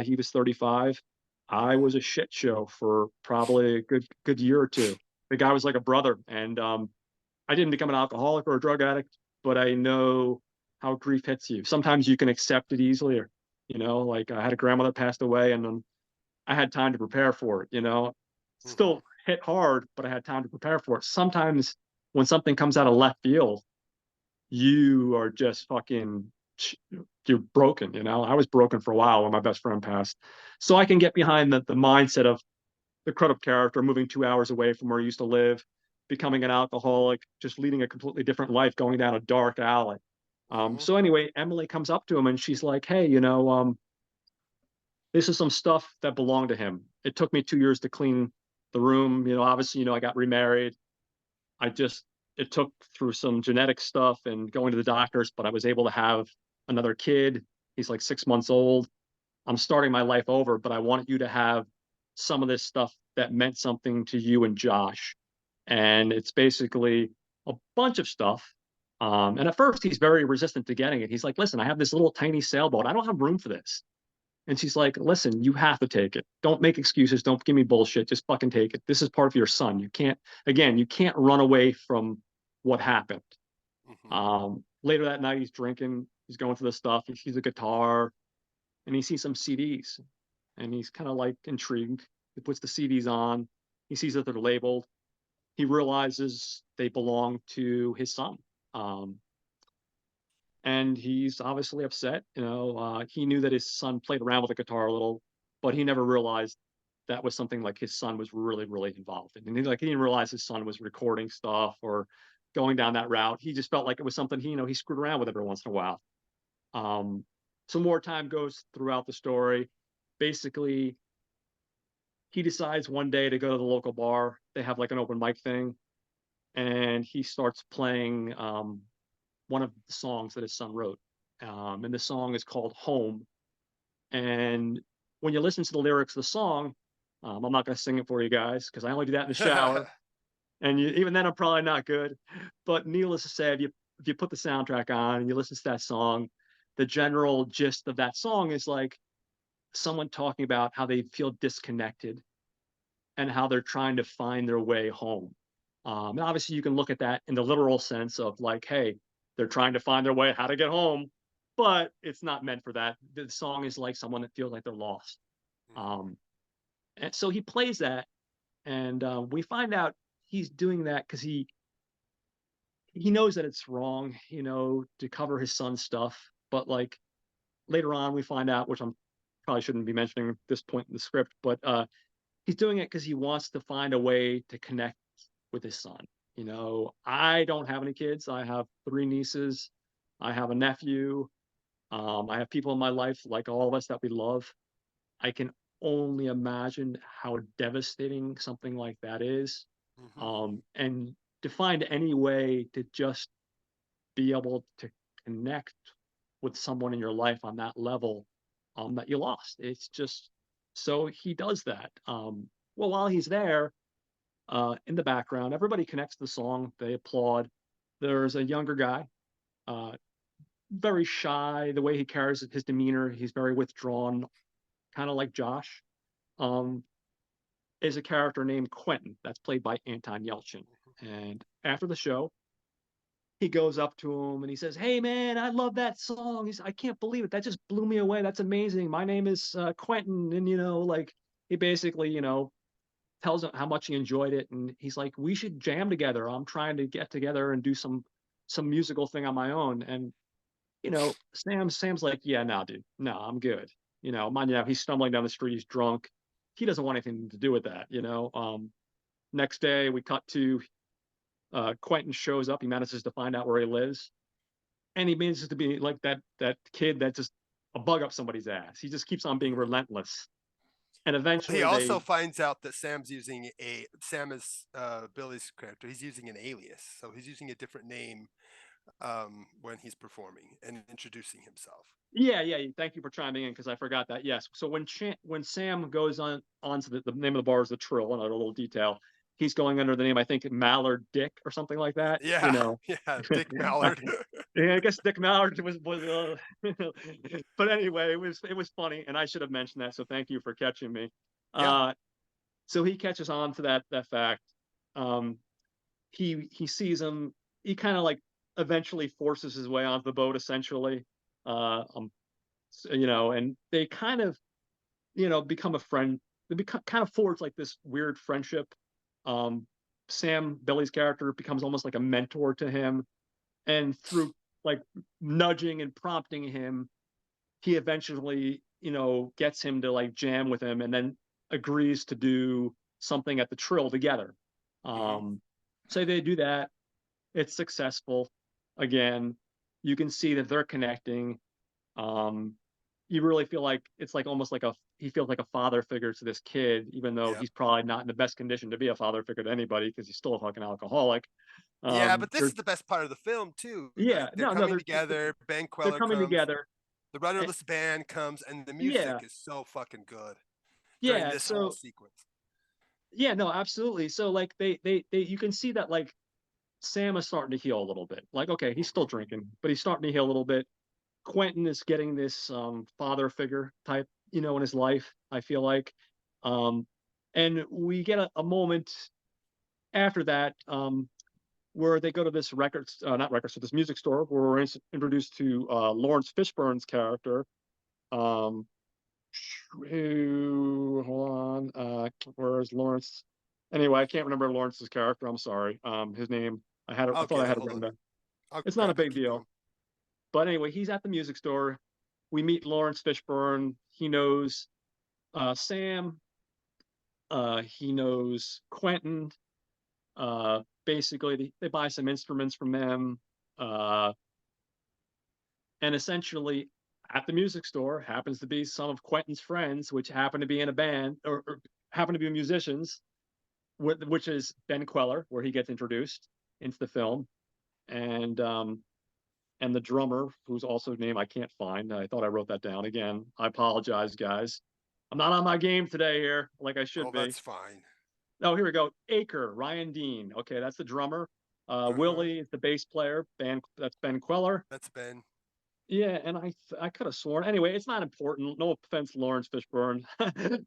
He was 35. I Hmm. was a shit show for probably a good year or two. The guy was like a brother, and I didn't become an alcoholic or a drug addict, but I know how grief hits you. Sometimes you can accept it easily, or like I had a grandmother passed away, and I had time to prepare for it. Hmm. Still hit hard, but I had time to prepare for it. Sometimes when something comes out of left field, you are just fucking you're broken. I was broken for a while when my best friend passed, so I can get behind the mindset of the Crudup character moving 2 hours away from where he used to live, becoming an alcoholic, just leading a completely different life, going down a dark alley. Hmm. So anyway, Emily comes up to him and she's like, "Hey, this is some stuff that belonged to him. It took me 2 years to clean the room. Obviously, I got remarried. I just it took through some genetic stuff and going to the doctors, but I was able to have another kid. He's like 6 months old. I'm starting my life over, but I want you to have some of this stuff that meant something to you and Josh." And it's basically a bunch of stuff. And at first, he's very resistant to getting it. He's like, "Listen, I have this little tiny sailboat. I don't have room for this." And she's like, "Listen, you have to take it. Don't make excuses. Don't give me bullshit. Just fucking take it. This is part of your son. You can't run away from what happened." Hmm. Later that night, he's drinking. He's going through the stuff. He sees a guitar and he sees some CDs and he's kind of like intrigued. He puts the CDs on. He sees that they're labeled. He realizes they belong to his son. Um, and he's obviously upset. He knew that his son played around with the guitar a little, but he never realized that was something like his son was really, really involved in. And he didn't realize his son was recording stuff or going down that route. He just felt like it was something he screwed around with every once in a while. Um, some more time goes throughout the story. Basically, he decides one day to go to the local bar. They have like an open mic thing, and he starts playing one of the songs that his son wrote. And the song is called Home. And when you listen to the lyrics of the song, I'm not going to sing it for you guys because I only do that in the shower. And even then, I'm probably not good. But needless to say, if you put the soundtrack on and you listen to that song, the general gist of that song is like someone talking about how they feel disconnected and how they're trying to find their way home. And obviously, you can look at that in the literal sense of like, hey, they're trying to find their way, how to get home, but it's not meant for that. The song is like someone that feels like they're lost. Hmm. Um, and so he plays that, and we find out he's doing that because he knows that it's wrong, to cover his son's stuff. But like later on, we find out, which I'm probably shouldn't be mentioning at this point in the script, but he's doing it because he wants to find a way to connect with his son. I don't have any kids. I have three nieces. I have a nephew. I have people in my life, like all of us, that we love. I can only imagine how devastating something like that is. Hmm. And to find any way to just be able to connect with someone in your life on that level that you lost. It's just so he does that. Well, while he's there, in the background, everybody connects to the song. They applaud. There's a younger guy, uh, very shy. The way he carries his demeanor, he's very withdrawn, kind of like Josh. Um, is a character named Quentin that's played by Anton Yelchin. And after the show, he goes up to him and he says, "Hey man, I love that song." I can't believe it. That just blew me away. That's amazing. My name is Quentin, and like he basically tells him how much he enjoyed it, and he's like, "We should jam together. I'm trying to get together and do some musical thing on my own." And Sam's like, "Yeah, no, dude, no, I'm good." Mind you, now he's stumbling down the street. He's drunk. he doesn't want anything to do with that, next day we cut to Quentin shows up. He manages to find out where he lives, and he manages to be like that kid that just a bug up somebody's ass. He just keeps on being Mhm. relentless, and He eventually also they finds out that Sam is Billy's character. He's using an alias, so he's using a different name when he's performing and introducing himself. yeah, yeah. Thank you for chiming in because I forgot that. Yes. So when Sam goes onto the name of the bar is the Trill, another little detail. He's going under the name I think Mallard Dick or something like that. Yeah, yeah, Dick I, Mallard. yeah, I guess Dick Mallard was but anyway, it was funny, and I should have mentioned that. So thank you for catching me. Yeah. Uh, so he catches on to that fact. Um, he sees him. He kind of like eventually forces his way onto the boat, essentially. Um, and they kind of, become a friend. They become kind of forge like this weird friendship. Um, Sam, Billy's character, becomes almost like a mentor to him, and through like nudging and prompting him, he eventually, gets him to like jam with him, and then agrees to do something at the Trill together. Hmm. Um, so they do that. It's successful. Again, you can see that they're connecting. Um, you really feel like it's like almost like he feels like a father figure to this kid, even though Yeah. he's probably not in the best condition to be a father figure to anybody because he's still a fucking alcoholic. Yeah, but this They're is the best part of the film too. Yeah, Like they're no, no, coming together. Ben they're Queller coming comes. together. The And, Rudderless band comes, and the music yeah, is so fucking good during yeah. this whole So sequence. yeah, no, absolutely. So like you can see that like Sam is starting to heal a little bit. Like, okay, he's still Hmm. drinking, but he's starting to heal a little bit. Quentin is getting this father figure type, in his life, I feel like. Um, and we get a moment after that where they go to this not records, so this music store where we're introduced to Lawrence Fishburne's character. Um, who, hold on, where's Lawrence? Anyway, I can't remember Lawrence's character. I'm sorry. His name, I I'll thought I get it. had it Hold written on. down. I'll It's not a grab it. big Keep deal. going. But anyway, he's at the music store. We meet Lawrence Fishburne. He knows Sam. He knows Quentin. Basically, they buy some instruments from them. Uh, and essentially, at the music store happens to be some of Quentin's friends, which happen to be in a band or happen to be musicians, which is Ben Queller, where he gets introduced into the film, and and the drummer, whose also name I can't find. I thought I wrote that down again. I apologize, guys. I'm not on my game today here, like I should Oh, be. that's fine. Oh, here we go. Aker, Ryan Dean. Okay, that's the drummer. Uh-huh. Willie is the bass player. That's Ben Queller. That's Ben. Yeah, and I could have sworn. Anyway, it's not important. No offense, Lawrence Fishburne.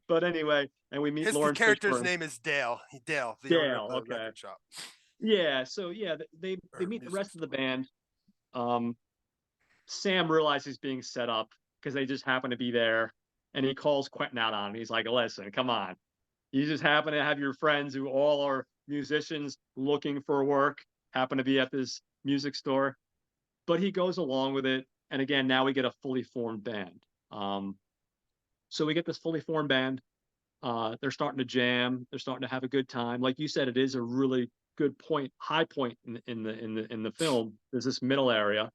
But anyway, and we meet His Lawrence character's Fishburne. name is Dale. Dale, the owner of Dale. the Okay. record shop Yeah. So yeah, they or meet the music rest of the store. band. Um, Sam realizes he's being set up because they just happen to be there, and he calls Quentin out on it. He's like, "Listen, come on. You just happen to have your friends who all are musicians looking for work, happen to be at this music store." But he goes along with it, and again, now we get a fully formed band. So we get this fully formed band. They're starting to jam. They're starting to have a good time. Like you said, it is a really good point, high point in the film. There's this middle area.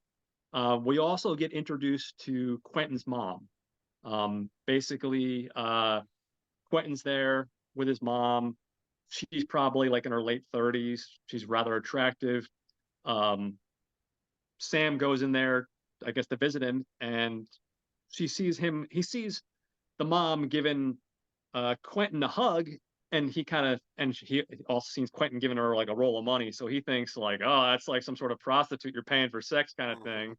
We also get introduced to Quentin's mom. Basically, Quentin's there with his mom. She's probably like in her late 30s. She's rather attractive. Um, Sam goes in there, I guess, to visit him, and she sees him. He sees the mom giving Quentin a hug, and he also sees Quentin giving her like a roll of money. So he thinks like, oh, that's like some sort of prostitute you're paying for sex kind of Hmm. thing.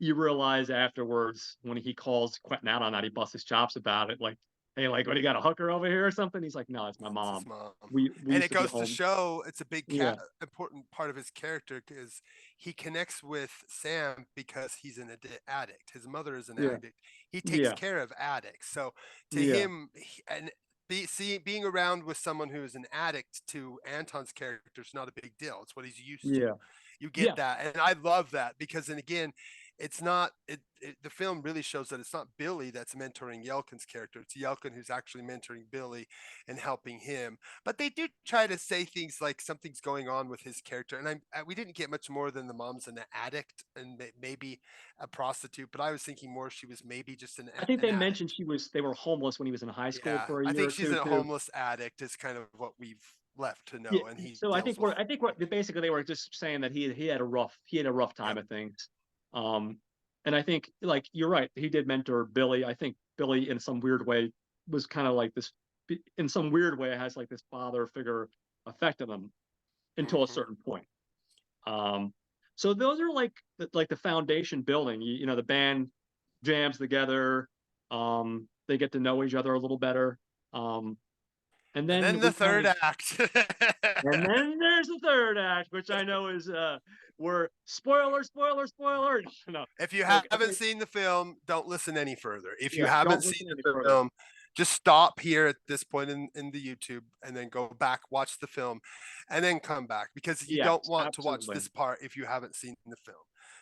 You realize afterwards when he calls Quentin out on that, he busts his chops about it, like, "Hey, like, what, you got a hooker over here or something?" He's like, "No, it's my It's his mom. mom. We And used it to be goes to home." show it's a big Yeah, important part of his character because he connects with Sam because he's an addict. His mother is an yeah, addict. He takes yeah, care of addicts. So to yeah, him, being around with someone who is an addict to Anton's character is not a big deal. It's what he's used to. yeah, You get yeah, that. And I love that because, and again, it's not the film really shows that it's not Billy that's mentoring Yelkin's character. It's Yelkin who's actually mentoring Billy and helping him. But they do try to say things like something's going on with his character, and we didn't get much more than the mom's an addict and maybe a prostitute. But I was thinking more she was maybe just I think an they mentioned addict. they were homeless when he was in high school Yeah, for a I year think or she's two a too. homeless addict. Is kind of what we've left to Yeah, know, and he so deals with. I think what basically they were just saying that he had a rough Yep. time of things. Um, and I think like you're right, he did mentor Billy. I think Billy in some weird way was kind of like this in some weird way has like this father figure effect on him until a Mm-hmm. certain point. Um, so those are like the foundation building. You know, the band jams together. They get to know each other a little better. Um, and And then then the we kind third of act. and then there's the third act, which I know is where spoiler. No, If you look, haven't seen the film, don't listen any further. If you yeah, haven't don't seen listen any the further. film, just stop here at this point in the YouTube and then go back, watch the film, and then come back because you don't Yes, want to watch absolutely. this part if you haven't seen the film.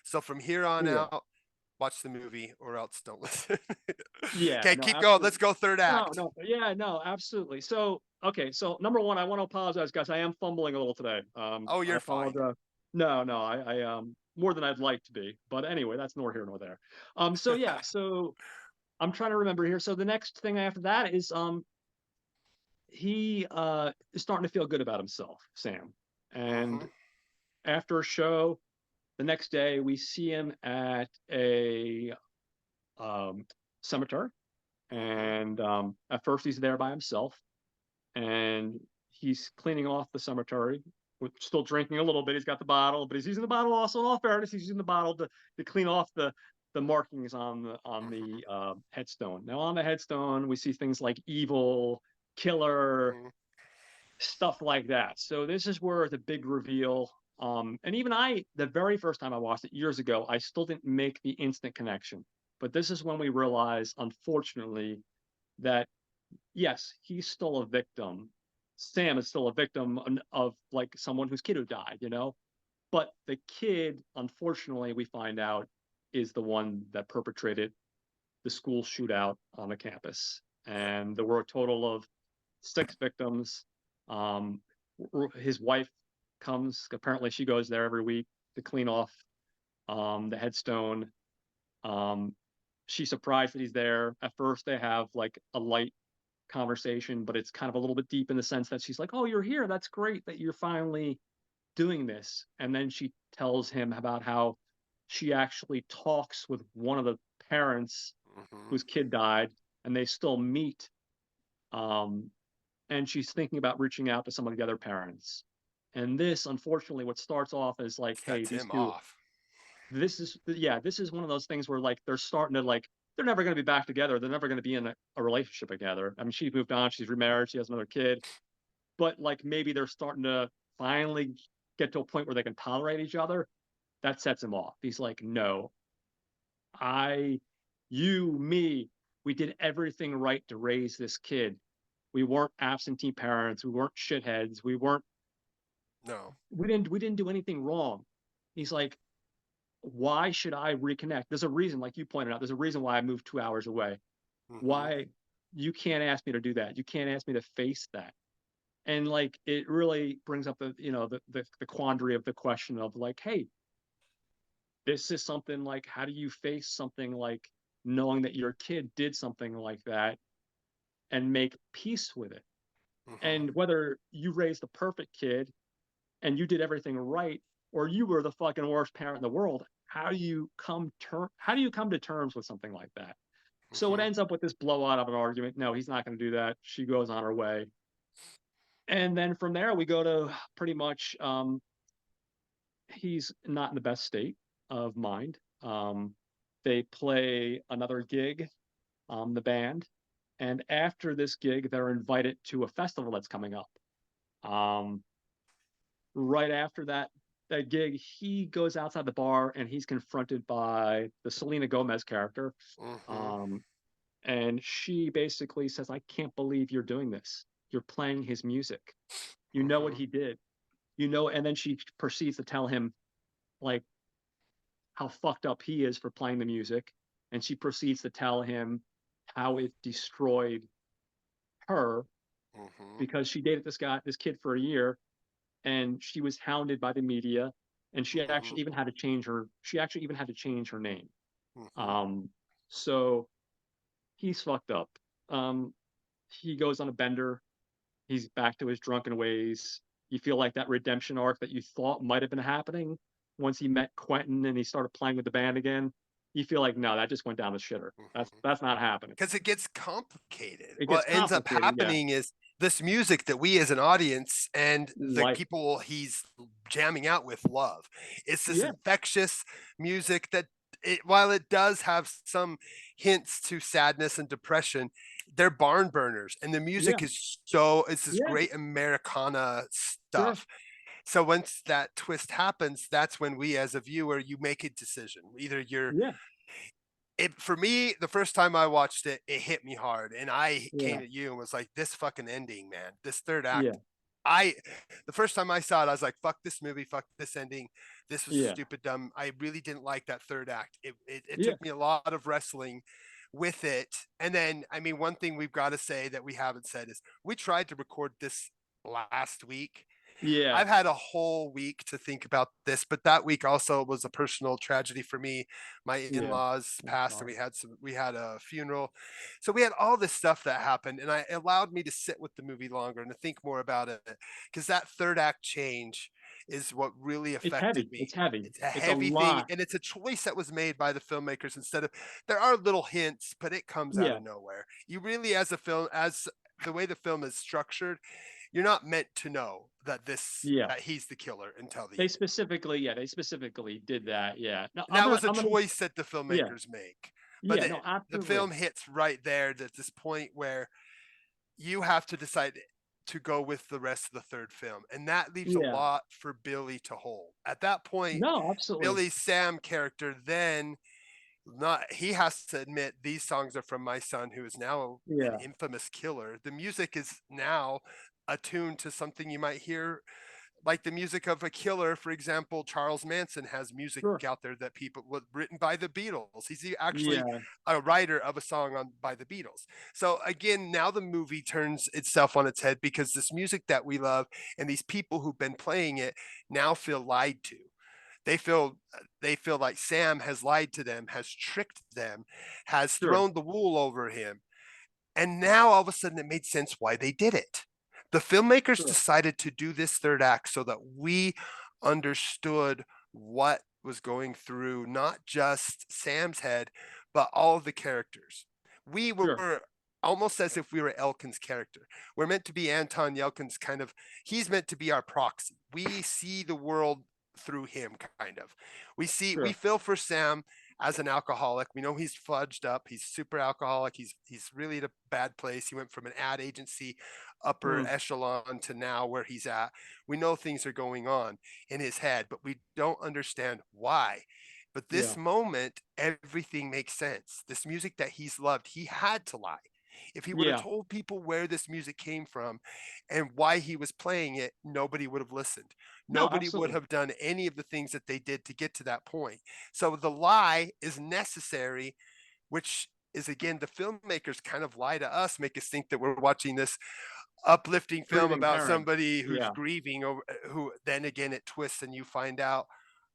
So from here on Yeah, out, watch the movie or else don't listen. yeah, Okay, no, keep going. Let's absolutely. go third No, act. no, yeah, no, absolutely. So, okay, so number one, I want to apologize, guys. I am fumbling a little today. Oh, I you're fine. apologize. No, I more than I'd like to be, but anyway, that's nor here nor there. So yeah, so I'm trying to remember here. So the next thing after that is he is starting to feel good about himself, Sam. Mm-hmm. And after a show, the next day we see him at a um, cemetery, Mm-hmm. and at first he's there by himself, and he's cleaning off the cemetery. With still drinking a little bit. He's got the bottle, but he's using the bottle also. In all fairness, he's using the bottle to clean off the markings on Mm-hmm. the headstone. Now on the headstone, we see things like evil, killer, Mm-hmm. stuff like that. So this is where the big reveal. And even the very first time I watched it years ago, I still didn't make the instant connection. But this is when we realize, unfortunately, that yes, he's still a victim. Sam is still a victim of like someone whose kid who died, you know? But the kid, unfortunately, we find out is the one that perpetrated the school shootout on the campus. Yep. And there were a total of 6 victims. Um, his wife comes, apparently, she goes there every week to clean off the headstone. Um, she's surprised that he's there. At first, they have like a light conversation, but it's kind of a little bit deep in the sense that she's like, "Oh, you're here. That's great that you're finally doing this." And then she tells him about how she actually talks with one of the parents Mm-hmm. whose kid died, and they still meet. Um, and she's thinking about reaching out to some of the other parents. And this, unfortunately, what starts off as like, "Hey, Sets these him two, off. this is one of those things where like they're starting to like they're never going to be back together. They're never going to be in a relationship together. I mean, she's moved on, she's remarried, she has another kid, but like maybe they're starting to finally get to a point where they can tolerate each other. That sets him off. He's like, no, I, me, we did everything right to raise this kid. We weren't absentee parents. We weren't shitheads. No. We didn't do anything wrong. He's like, why should I reconnect? There's a reason, like you pointed out, there's a reason why I moved 2 hours away. Mm-hmm. Why you can't ask me to do that? You can't ask me to face that. And like it really brings up the the quandary of the question of like, hey, this is something like how do you face something like knowing that your kid did something like that and make peace with it? Mm-hmm. And whether you raised the perfect kid and you did everything right, or you were the fucking worst parent in the world, how do you come to terms with something like that? So it Mm-hmm. ends up with this blowout of an argument. No, he's not going to do that. She goes on her way. And then from there, we go to pretty much he's not in the best state of mind. They play another gig, the band. And after this gig, they're invited to a festival that's coming up. Um, right after that gig, he goes outside the bar and he's confronted by the Selena Gomez character. Mm-hmm. Um, and she basically says, I can't believe you're doing this. You're playing his music. You know what Mm-hmm. he did. You know, and then she proceeds to tell him, like, how fucked up he is for playing the music, and she proceeds to tell him how it destroyed her Hmm. because she dated this kid for a year, and she was hounded by the media, and Hmm. she actually even had to change her name. Hmm. Um, so he's fucked up. Um, he goes on a bender. He's back to his drunken ways. You feel like that redemption arc that you thought might have been happening once he met Quentin and he started playing with the band again. You feel like no, that just went down the shitter. Hmm. That's not happening. Because it gets complicated. It gets What ends up complicated. Yeah, happening is this music that we as an audience and the like people he's jamming out with love. It's this yeah, infectious music that while it does have some hints to sadness and depression, they're barn burners, and the yeah, music is so it's this yeah, great Americana sure, stuff. So once that twist happens, that's when we as a viewer, you make a decision. Either you're yeah, it for me, the first time I watched it, it hit me hard. And I yeah, came at you and was like, this fucking ending, man. This third yeah, act. I the first time I saw it, I was like, fuck this movie, fuck this ending. This was yeah, stupid dumb. I really didn't like that third act. It yeah, took me a lot of wrestling with it. And then I mean, one thing we've got to say that we haven't said is we tried to record this last week. yeah, I've had a whole week to think about this, but that week also was a personal tragedy for me. My yeah. in-laws I'm passed and sorry. we had a funeral. So we had all this stuff that happened and it allowed me to sit with the movie longer and to think more about it because that third act change is what really It's affected heavy. me. It's heavy. It's a It's a heavy thing lot. and it's a choice that was made by the filmmakers instead of there are little hints, but it comes out Yeah, of nowhere. You really as a film as the way the film is structured, you're not meant to know yeah. that he's the killer until the They end. specifically, yeah, they specifically did that. Yeah. No, And that was a choice that the yeah, filmmakers make. But yeah. No, the absolutely. film hits right there at this point where you have to decide to go with the rest of the third film. And that leaves a Yeah. lot for Billy to hold. At that point, No, absolutely. Billy's Sam character then not he has to admit these songs are from my son who is now an Yeah, infamous killer. The music is now attuned to something you might hear like the music of a killer. For example, Charles Manson has music sure. out there that people was written by the Beatles. He's actually Yeah, a writer of a song on by the Beatles. So again, now the movie turns itself on its head because this music that we love and these people who've been playing it now feel lied to. They feel like Sam has lied to them, has tricked them, has sure, thrown the wool over him. And now all of a sudden it made sense why they did it. The filmmakers sure, decided to do this third act so that we understood what was going through not just Sam's head, but all of the characters. We sure, were almost as if we were Elkin's character. We're meant to be Anton Yelkin's kind of, he's meant to be our proxy. We see the world through him, kind of. We sure. feel for Sam as an alcoholic. We know he's fudged up. He's super alcoholic. He's really at a bad place. He went from an ad agency upper Mm, echelon to now where he's at. We know things are going on in his head, but we don't understand why. But yeah, this moment, everything makes sense. This music that he's loved, he had to lie. If he would have yeah. told people where this music came from and why he was playing it, nobody would have listened. No, Nobody would absolutely. have done any of the things that they did to get to that point. So the lie is necessary, which is again, the filmmakers kind of lie to us, make us think that we're watching this uplifting film Grieving about parent. somebody who's Yeah, grieving over who then again it twists and you find out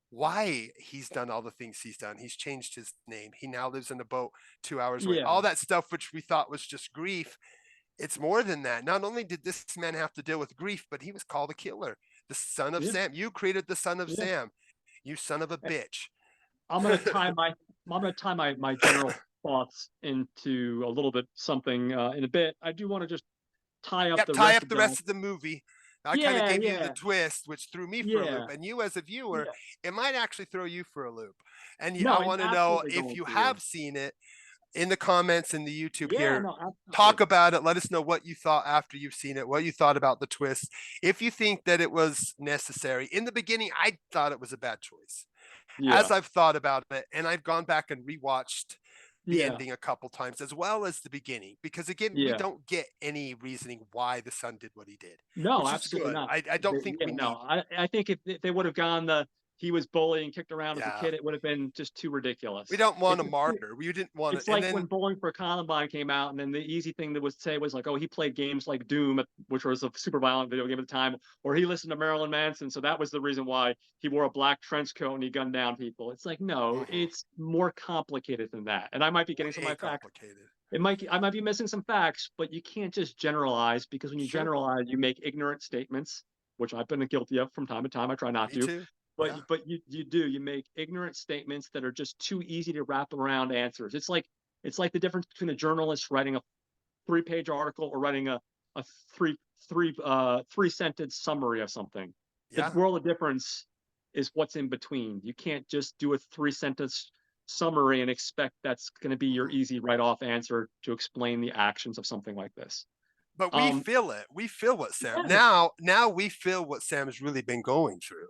why he's done all the things he's done. He's changed his name. He now lives in a boat 2 hours away. yeah, All that stuff, which we thought was just grief, it's more than that. Not only did this man have to deal with grief, but he was called a killer, the son of yeah, Sam. You created the son of yeah. Sam, you son of a Eh, bitch. I'm gonna tie my my general thoughts into a little bit something in a bit. I do want to just tie up Yep, the tie rest up of the that. rest of the movie. I kind of Yeah, gave you the yeah, twist, which threw me for a loop. yeah, And you, as a viewer, yeah. it might actually throw you for a loop. And I No, it's want to know absolutely if going you to. have seen it in the comments in the YouTube Yeah, here. no, Talk absolutely. about it. Let us know what you thought after you've seen it, what you thought about the twist. If you think that it was necessary. In the beginning, I thought it was a bad choice. As Yeah, I've thought about it, and I've gone back and rewatched the yeah, ending a couple times as well as the beginning because again we yeah. don't get any reasoning why the son did what he did, No, which is absolutely good. not. I don't think Yeah, we no, need. I think if they would have gone he was bullied and kicked around as a Yeah. kid, it would have been just too We ridiculous. don't want It's a martyr. We didn't want it's to. And like when then, Bowling for Columbine came out, and then the easy thing that was say was like, "Oh, he played games like Doom, which was a super violent video game at the time," or he listened to Marilyn Manson, so that was the reason why he wore a black trench coat and he gunned down people. It's like, no, mhm, it's more complicated than that. And I might be getting some of way my facts. complicated. I might be missing some facts, but you can't just generalize because when you Sure. generalize, you make ignorant statements, which I've been guilty of from time to time. I try not Me to, too. but Yeah. you make ignorant statements that are just too easy to wrap around answers. It's like the difference between a journalist writing a 3-page article or writing a three sentence summary of something. The Yeah. world of difference is what's in between. You can't just do a 3-sentence summary and expect that's going to be your Mhm. easy write off answer to explain the actions of something like this. But we Um, feel it. We feel what Sam yeah, now we feel what Sam has really been going through.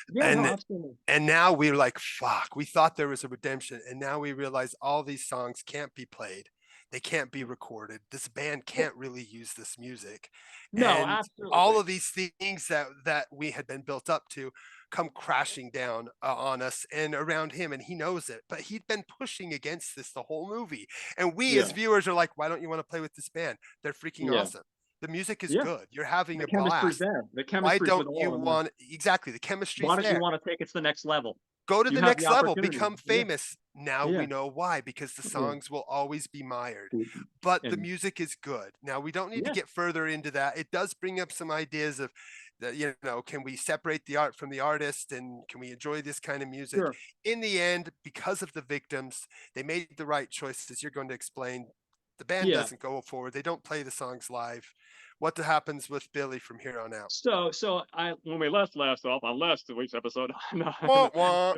yeah, no, And absolutely. and now we're like, fuck, we thought there was a redemption. And now we realize all these songs can't be played. They can't be recorded. This band Well, can't really use this music. no, And all absolutely. of these things that we had been built up to come crashing down on us and around him, and he knows it, but he'd been pushing against this the whole movie, and we as Yeah, viewers are like, why don't you want to play with this band? They're freaking yeah, awesome. The music is yeah. good. You're having The a chemistry's blast. there. The Why chemistry's don't with all you of them. Yeah. want exactly the Why chemistry's don't you there? want to take it to the next level? Go to You the have the next level, opportunity. become Yeah, famous. Now we yeah, know why, because the yeah. songs will always be mired. But the And music is good. Now we don't need to yeah, get further into that. It does bring up some ideas of that, can we separate the art from the artist and can we enjoy this kind of music? sure. In the end, because of the victims, they made the right choices. You're going to explain. The band Yeah. doesn't go forward. They don't play the songs live. What happens with Billy from here on out? So I when we last off on last week's episode, no, Wah, no, wah.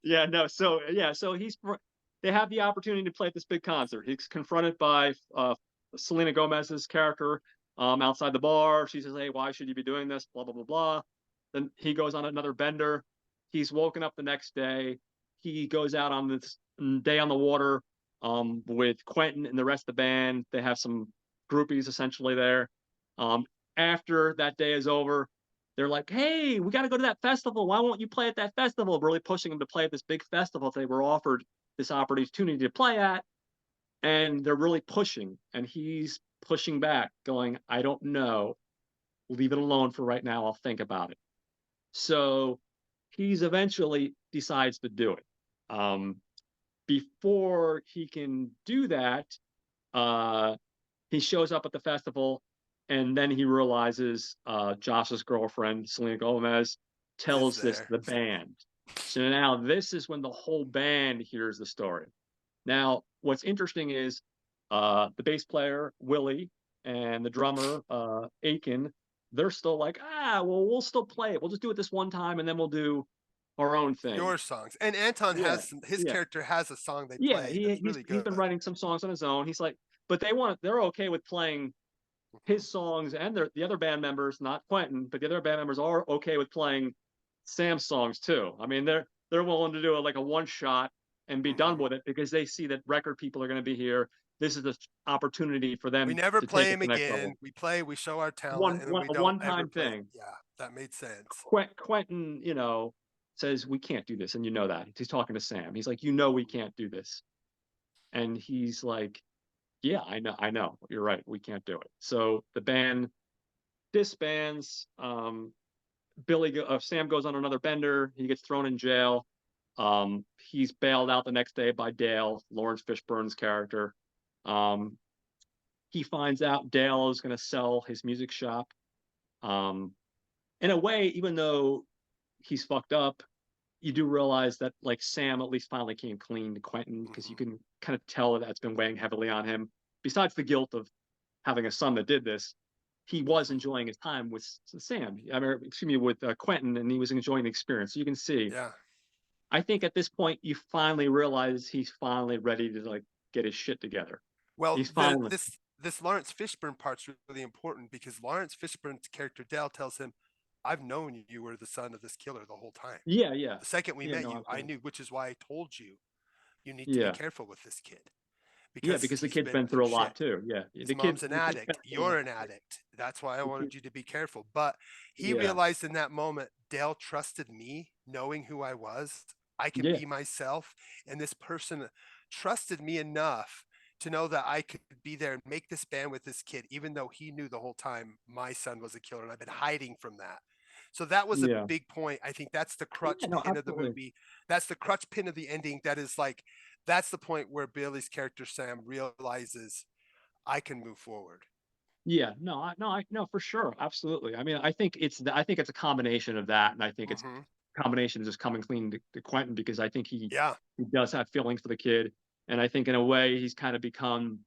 yeah, no. So yeah, so they have the opportunity to play at this big concert. He's confronted by Selena Gomez's character outside the bar. She says, "Hey, why should you be doing this?" Blah blah blah blah. Then he goes on another bender. He's woken up the next day. He goes out on this day on the water with Quentin and the rest of the band. They have some groupies essentially there. Um, After that day is over, they're like, "Hey, we got to go to that festival. Why won't you play at that festival?" Really pushing them to play at this big festival they were offered this opportunity to play at, and they're really pushing, and he's pushing back, going, "I don't know. Leave it alone for right now. I'll think about it." So he's eventually decides to do it. Um, Before he can do that, uh, he shows up at the festival, and then he realizes Josh's girlfriend, Selena Gomez, Is tells this to there. the band. So now this is when the whole band hears the story. Now, what's interesting is the bass player, Willie, and the drummer, Aiken, they're still like, well, we'll still play it. We'll just do it this one time, and then we'll do our own thing. Your songs. And Anton Yeah, has his yeah. character has a song they Yeah, play that's really he's good. been writing some songs on his own. He's like, but they're okay with playing Mhm. his songs, and the other band members, not Quentin, but the other band members are okay with playing Sam's songs too. I mean, they're willing to do it like a one shot and be done Mhm. with it because they see that record people are going to be here. This is the opportunity for We them never to take play it him to the next again. level. We play, we show our talent, and then we A don't one ever time play. thing. Yeah, that made sense. Quentin, says we can't do this, and you know that. He's talking to Sam. He's like, we Mhm. can't do this, and he's like, yeah, I know, you're right, we can't do it. So the band disbands. Sam goes on another bender. He gets thrown in jail. He's bailed out the next day by Dale, Lawrence Fishburne's character. Um, he finds out Dale is going to sell his music shop. Um, in a way, even though he's fucked up, you do realize that like Sam at least finally came clean to Quentin because you Mhm. can kind of tell that that's been weighing heavily on him. Besides the guilt of having a son that did this, he was Mhm. enjoying his time with Sam. I mean, excuse me, with Quentin, and he was enjoying the experience. So you can see. Yeah. I think at this point, you finally realize he's finally ready to like get his shit together. Well, He's finally, this Lawrence Fishburne part's really important because Lawrence Fishburne's character Dale tells him, "I've known you were the son of this killer the whole time. yeah, yeah, The second we yeah, met no, you, I absolutely, knew, which is why I told you you need to be yeah, careful with this kid yeah, because because the he's kid's been been through through a lot shit. too. Yeah, His mom's an the kid's been addict. through a lot. You're an addict. That's why I The kid, wanted you to be careful." But he yeah, realized in that moment, Dale trusted me knowing who I was. I can Yeah, be myself. And this person trusted me enough to know that I could be there and make this band with this kid, even though he knew the whole time my son was a killer and I've been hiding from that. So that was a yeah, big point. I think that's the crutch yeah. No, pin of the absolutely. movie. That's the crutch pin of the ending. That is like, that's the point where Billy's character Sam realizes I can move forward. Yeah, no, for sure, absolutely. I mean, I think it's a combination of that, and I think it's Hmm. a combination of just coming clean to Quentin because I think Yeah. he does have feelings for the kid, and I think in a way he's kind of become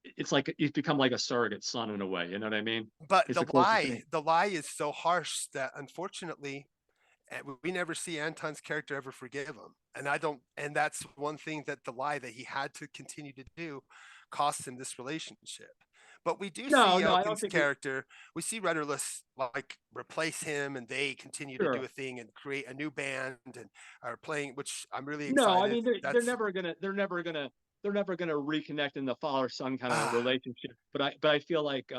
it's like he's become like a surrogate son in a way. You know what I mean? But It's the closest thing. the lie is so harsh that unfortunately we never see Anton's character ever forgive him. And I don't, and that's one thing that the lie that he had to continue to do cost him this relationship. But we do see No, I don't Yelkin's think it. character. We see Rudderless like replace him, and they continue to do Sure. a thing and create a new band and are playing, which I'm really No, I excited. mean That's they're never gonna reconnect in the father son kind of ah, relationship. But I feel like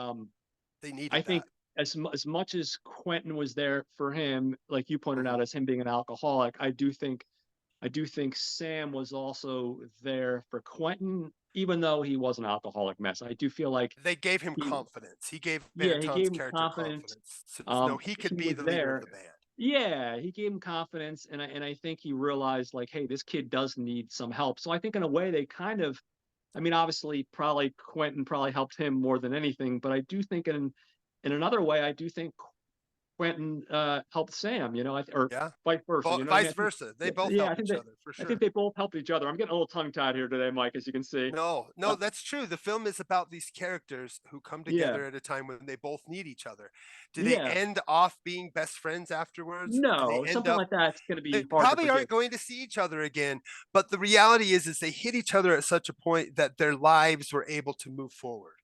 they I needed that. think as much as Quentin was there for him, like you pointed Hmm. out, as him being an alcoholic, I do think Sam was also there for Quentin, even though he was an alcoholic mess. I do feel like They gave him he, confidence. He gave yeah, he Anton's gave him character confidence. confidence to know he could He be was the leader of there. the band. Yeah, he gave him confidence, and I think he realized like, hey, this kid does need some help. So I think in a way they kind of, I mean, obviously, probably Quentin probably helped him more than anything, but I do think in another way, I do think Quentin helped Sam, you know, or Yeah. vice versa. You know what I mean? Vice versa. They both Yeah, help each other for I think sure. they both helped each other. I'm getting a little tongue tied here today, Mike, as you can see. No, no, Uh, that's true. The film is about these characters who come yeah, together at a time when they both need each other. Do they yeah. end off being best friends afterwards? Do they No, end something up like that's going to they be hard to probably forgive. aren't going to see each other again, but the reality is they hit each other at such a point that their lives were able to move forward.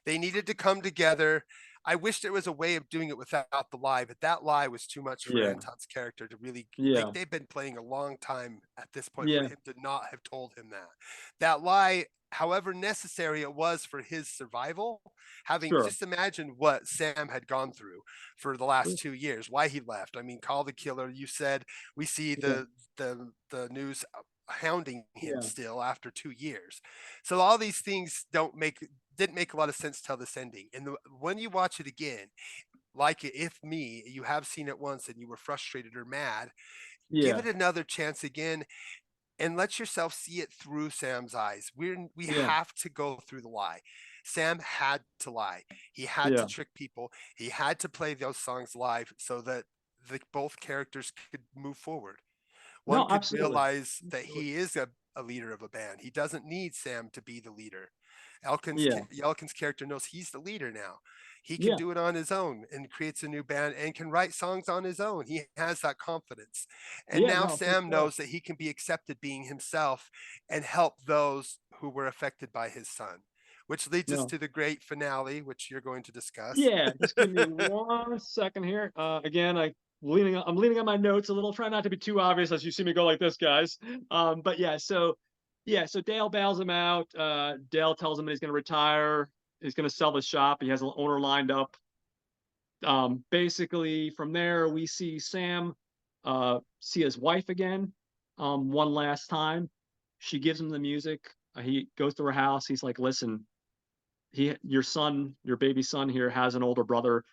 They needed to come together. I wish there was a way of doing it without the lie, but that lie was too much for Yeah, Anton's character to really yeah, they've been playing a long time at this point for yeah. him to not have told him that. That lie, however necessary it was for his survival, having Sure. just imagine what Sam had gone through for the last 2 years, why he left. I mean, call the killer. You said we see Yeah, the news hounding him yeah, still after 2 years. So all these things don't make didn't make a lot of sense till this ending. And when you watch it again, like if me, you have seen it once and you were frustrated or mad, give yeah, it another chance again and let yourself see it through Sam's eyes. We yeah, have to go through the lie. Sam had to lie. He had to yeah. trick people. He had to play those songs live so that both characters could move forward. One No, could absolutely, realize that absolutely. he is a leader of a band. He doesn't need Sam to be the leader. Yeah, Elkin's character knows he's the leader now. He can yeah, do it on his own and creates a new band and can write songs on his own. He has that confidence. And yeah. now No, for Sam sure. knows that he can be accepted being himself and help those who were affected by his son, which leads us No. to the great finale, which you're going to discuss. Yeah, just give me 1 second here. Again, I'm leaning on my notes a little. Try not to be too obvious as you see me go like this, guys. But yeah, so Dale bails him out. Dale tells him that he's going to retire. He's going to sell the shop. He has an owner lined up. Basically, from there we see Sam see his wife again, one last time. She gives him the music. He goes to her house. He's like, "Listen, your son, your baby son here has an older brother.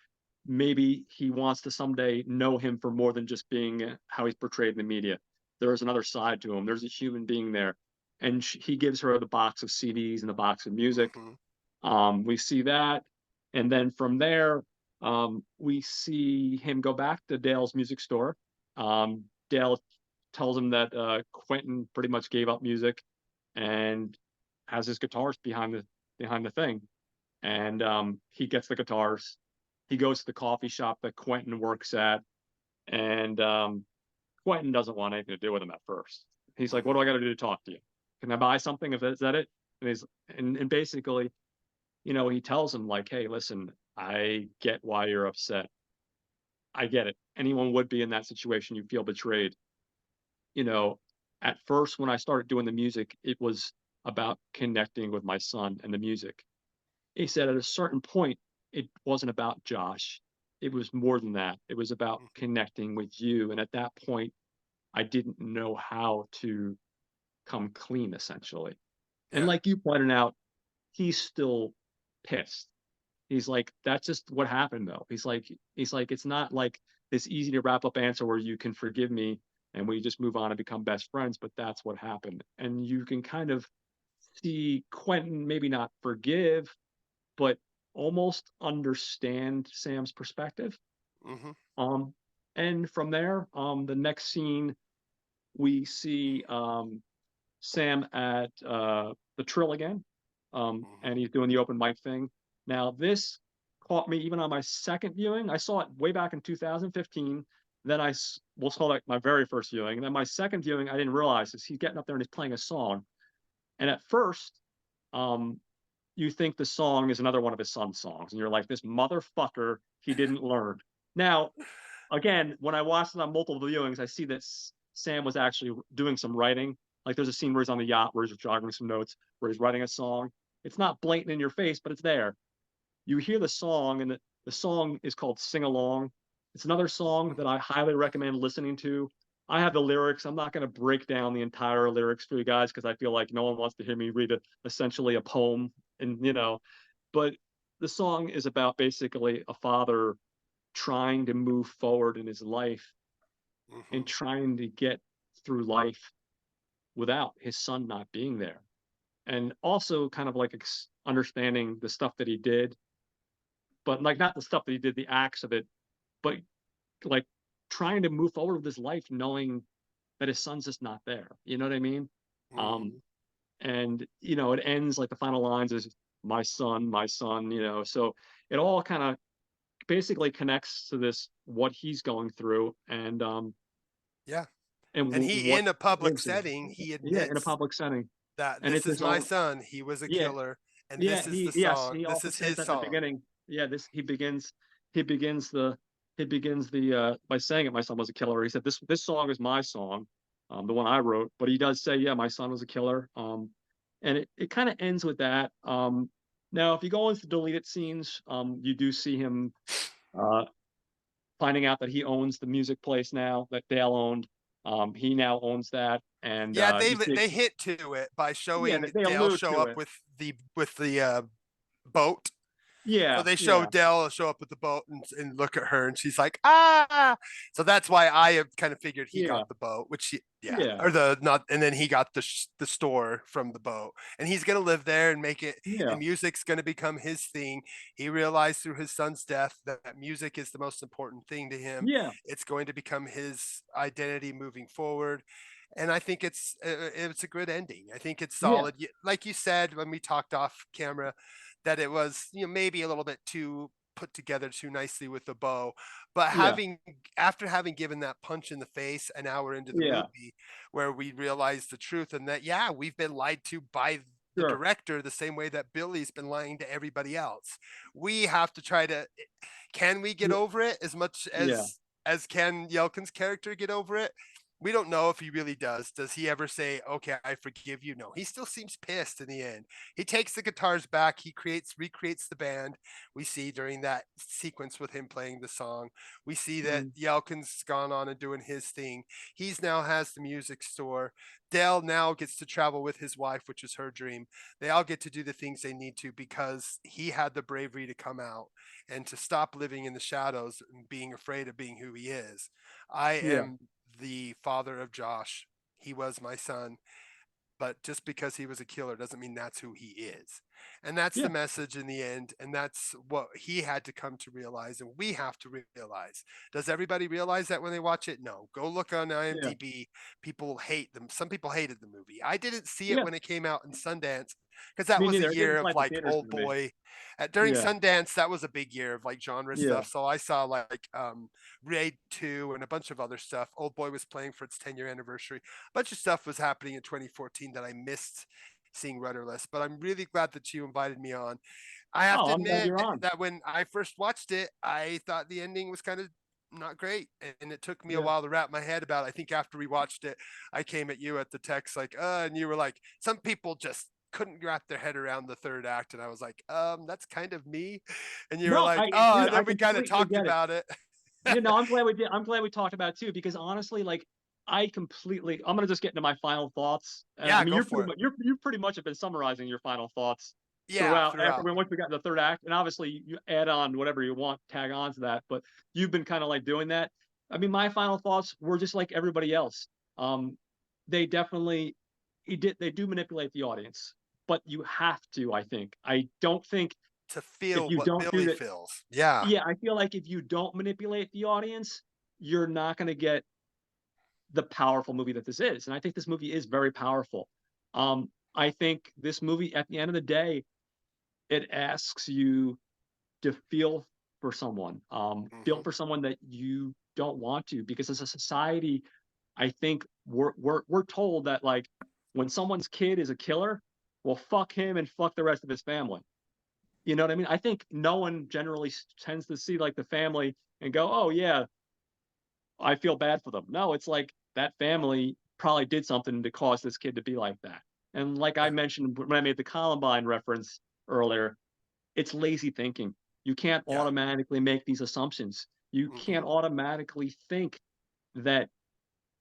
Maybe he wants to someday know him for more than just being how he's portrayed in the media. There is another side to him. There's a human being there." And he gives her the box of CDs and the box of music. Mhm. We see that, and then from there, we see him go back to Dale's music store. Dale tells him that Quentin pretty much gave up music and has his guitars behind the thing, and he gets the guitars. He goes to the coffee shop that Quentin works at, and Quentin doesn't want anything to do with him at first. He's like, "What do I Mhm. got to do to talk to you? Can I buy something? If is that it?" And and basically, you know, he tells him like, "Hey, listen, I get why you're upset. I get it. Anyone would be in that situation. You feel betrayed. You know, at first when I started doing the music, it was about connecting with my son and the music." He said at a certain point, it wasn't about Josh. it was more than that. It was about Mhm. connecting with you, and at that point, I didn't know how to come clean, essentially. And Yeah. like you pointed out, he's still pissed. He's like, "That's just what happened, though." He's like, "It's not like this easy to wrap up answer where you can forgive me and we just move on and become best friends, but that's what happened." And you can kind of see Quentin maybe not forgive, but almost understand Sam's perspective. Hmm. Um, and from there, the next scene we see Sam at the Trill again, Hmm. and he's doing the open mic thing. Now, this caught me even on my second viewing. I saw it way back in 2015. Then we'll call that my very first viewing. And then my second viewing, I didn't realize is he's getting up there and he's playing a song. And at first, um, you think the song is another one of his son's songs, and you're like, this motherfucker, he didn't learn. Now, again, when I watched it on multiple viewings, I see that Sam was actually doing some writing. Like there's a scene where he's on the yacht, where he's jogging some notes, where he's writing a song. It's not blatant in your face, but it's there. You hear the song, and the song is called Sing Along. It's another song Hmm. that I highly recommend listening to. I have the lyrics. I'm not going to break down the entire lyrics for you guys because I feel like no one wants to hear me read essentially a poem. And, but the song is about basically a father trying to move forward in his life and Hmm. trying to get through life without his son not being there. And also kind of like understanding the stuff that he did, but like not the stuff that he did, the acts of it, but like trying to move forward with his life, knowing that his son's just not there. You know what I mean? Um, Hmm. and it ends like the final lines is my son, so it all kind of basically connects to this what he's going through Yeah. and And he, what in a public lives there. setting, he Yeah, in a admits public setting. that And this it's is his my own. son. He was a Yeah, killer, and yeah, this is the yes, song. he This also is says his that in the song. beginning. Yeah, this he begins the by saying it, my son was a killer. He said this song is my song, the one I wrote, but he does say, yeah, my son was a killer. And it kind of ends with that. Now if you go into the deleted scenes, you do see him uh finding out that he owns the music place now that Dale owned. He now owns that, and Yeah, you see, they hint to it by yeah, showing they Dale allude show to up it. with the boat. So Yeah, they show yeah, Dell show up with the boat and look at her, and she's like, ah. So that's why I have kind of figured he yeah, got the boat, which yeah, yeah, or the not, and then he got the store from the boat, and he's gonna live there and make it, yeah, and music's gonna become his thing. He realized through his son's death that music is the most important thing to him. yeah, It's going to become his identity moving forward. And I think it's a good ending. I think it's yeah, solid. Like you said when we talked off camera, that it was, maybe a little bit too put together too nicely with the bow. But yeah, having after having given that punch in the face an hour into the yeah, movie, where we realized the truth and that, yeah, we've been lied to by the sure, director the same way that Billy's been lying to everybody else. We have to try to, can we get yeah, over it as much yeah, as can Yelkin's character get over it? We don't know if he really does. Does he ever say, "Okay, I forgive you"? No, he still seems pissed in the end. He takes the guitars back. He recreates the band we see during that sequence with him playing the song. We see that mm, Yelkin's gone on and doing his thing. He's now has the music store. Dale now gets to travel with his wife, which is her dream. They all get to do the things they need to because he had the bravery to come out and to stop living in the shadows and being afraid of being who he is. I yeah, am the father of Josh. He was my son, but just because he was a killer doesn't mean that's who he is. And that's the yeah, message in the end. And that's what he had to come to realize. And we have to realize. Does everybody realize that when they watch it? No. Go look on yeah, IMDb. People hate them. Some people hated the movie. I didn't see it yeah. when it came out in Sundance because that Me was a neither. It year didn't of play at the like theaters old for me. boy. During Yeah, Sundance, that was a big year of like genre yeah. stuff. So I saw like Raid 2 and a bunch of other stuff. Old Boy was playing for its 10-year anniversary. A bunch of stuff was happening in 2014 that I missed seeing Rudderless, but I'm really glad that you invited me on. I have Oh, to I'm glad admit you're on. that when I first watched it, I thought the ending was kind of not great, and it took me a Yeah, while to wrap my head about it. I think after we watched it, I came at you at the text like, and you were like, some people just couldn't wrap their head around the third act, and I was like, that's kind of me. And you were No, like, I, oh, dude, and then I we kind of completely talked get it. about it. You know, I'm glad we did. I'm glad we talked about it too, because honestly, like, I completely. I'm gonna just get into my final thoughts. I Yeah, mean, go for it. you pretty much have been summarizing your final thoughts Yeah, throughout. After throughout. once we got to the third act, and obviously you add on whatever you want, tag on to that. But you've been kind of like doing that. I mean, my final thoughts were just like everybody else. Um, they definitely, they do manipulate the audience, but you have to. I think. I don't think To if feel you what don't do Billy that, feels. Yeah. yeah, I feel like if you don't manipulate the audience, you're not going to get the powerful movie that this is. And I think this movie is very powerful. I think this movie, at the end of the day, it asks you to feel for someone, feel Hmm. for someone that you don't want to, because as a society, I think we're told that like when someone's kid is a killer, well, fuck him and fuck the rest of his family. You know what I mean? I think no one generally tends to see like the family and go, "Oh yeah, I feel bad for them." No, it's like that family probably did something to cause this kid to be like that. And like I Yeah. mentioned when I made the Columbine reference earlier, it's lazy thinking. You can't Yeah. automatically make these assumptions. You Hmm. can't automatically think that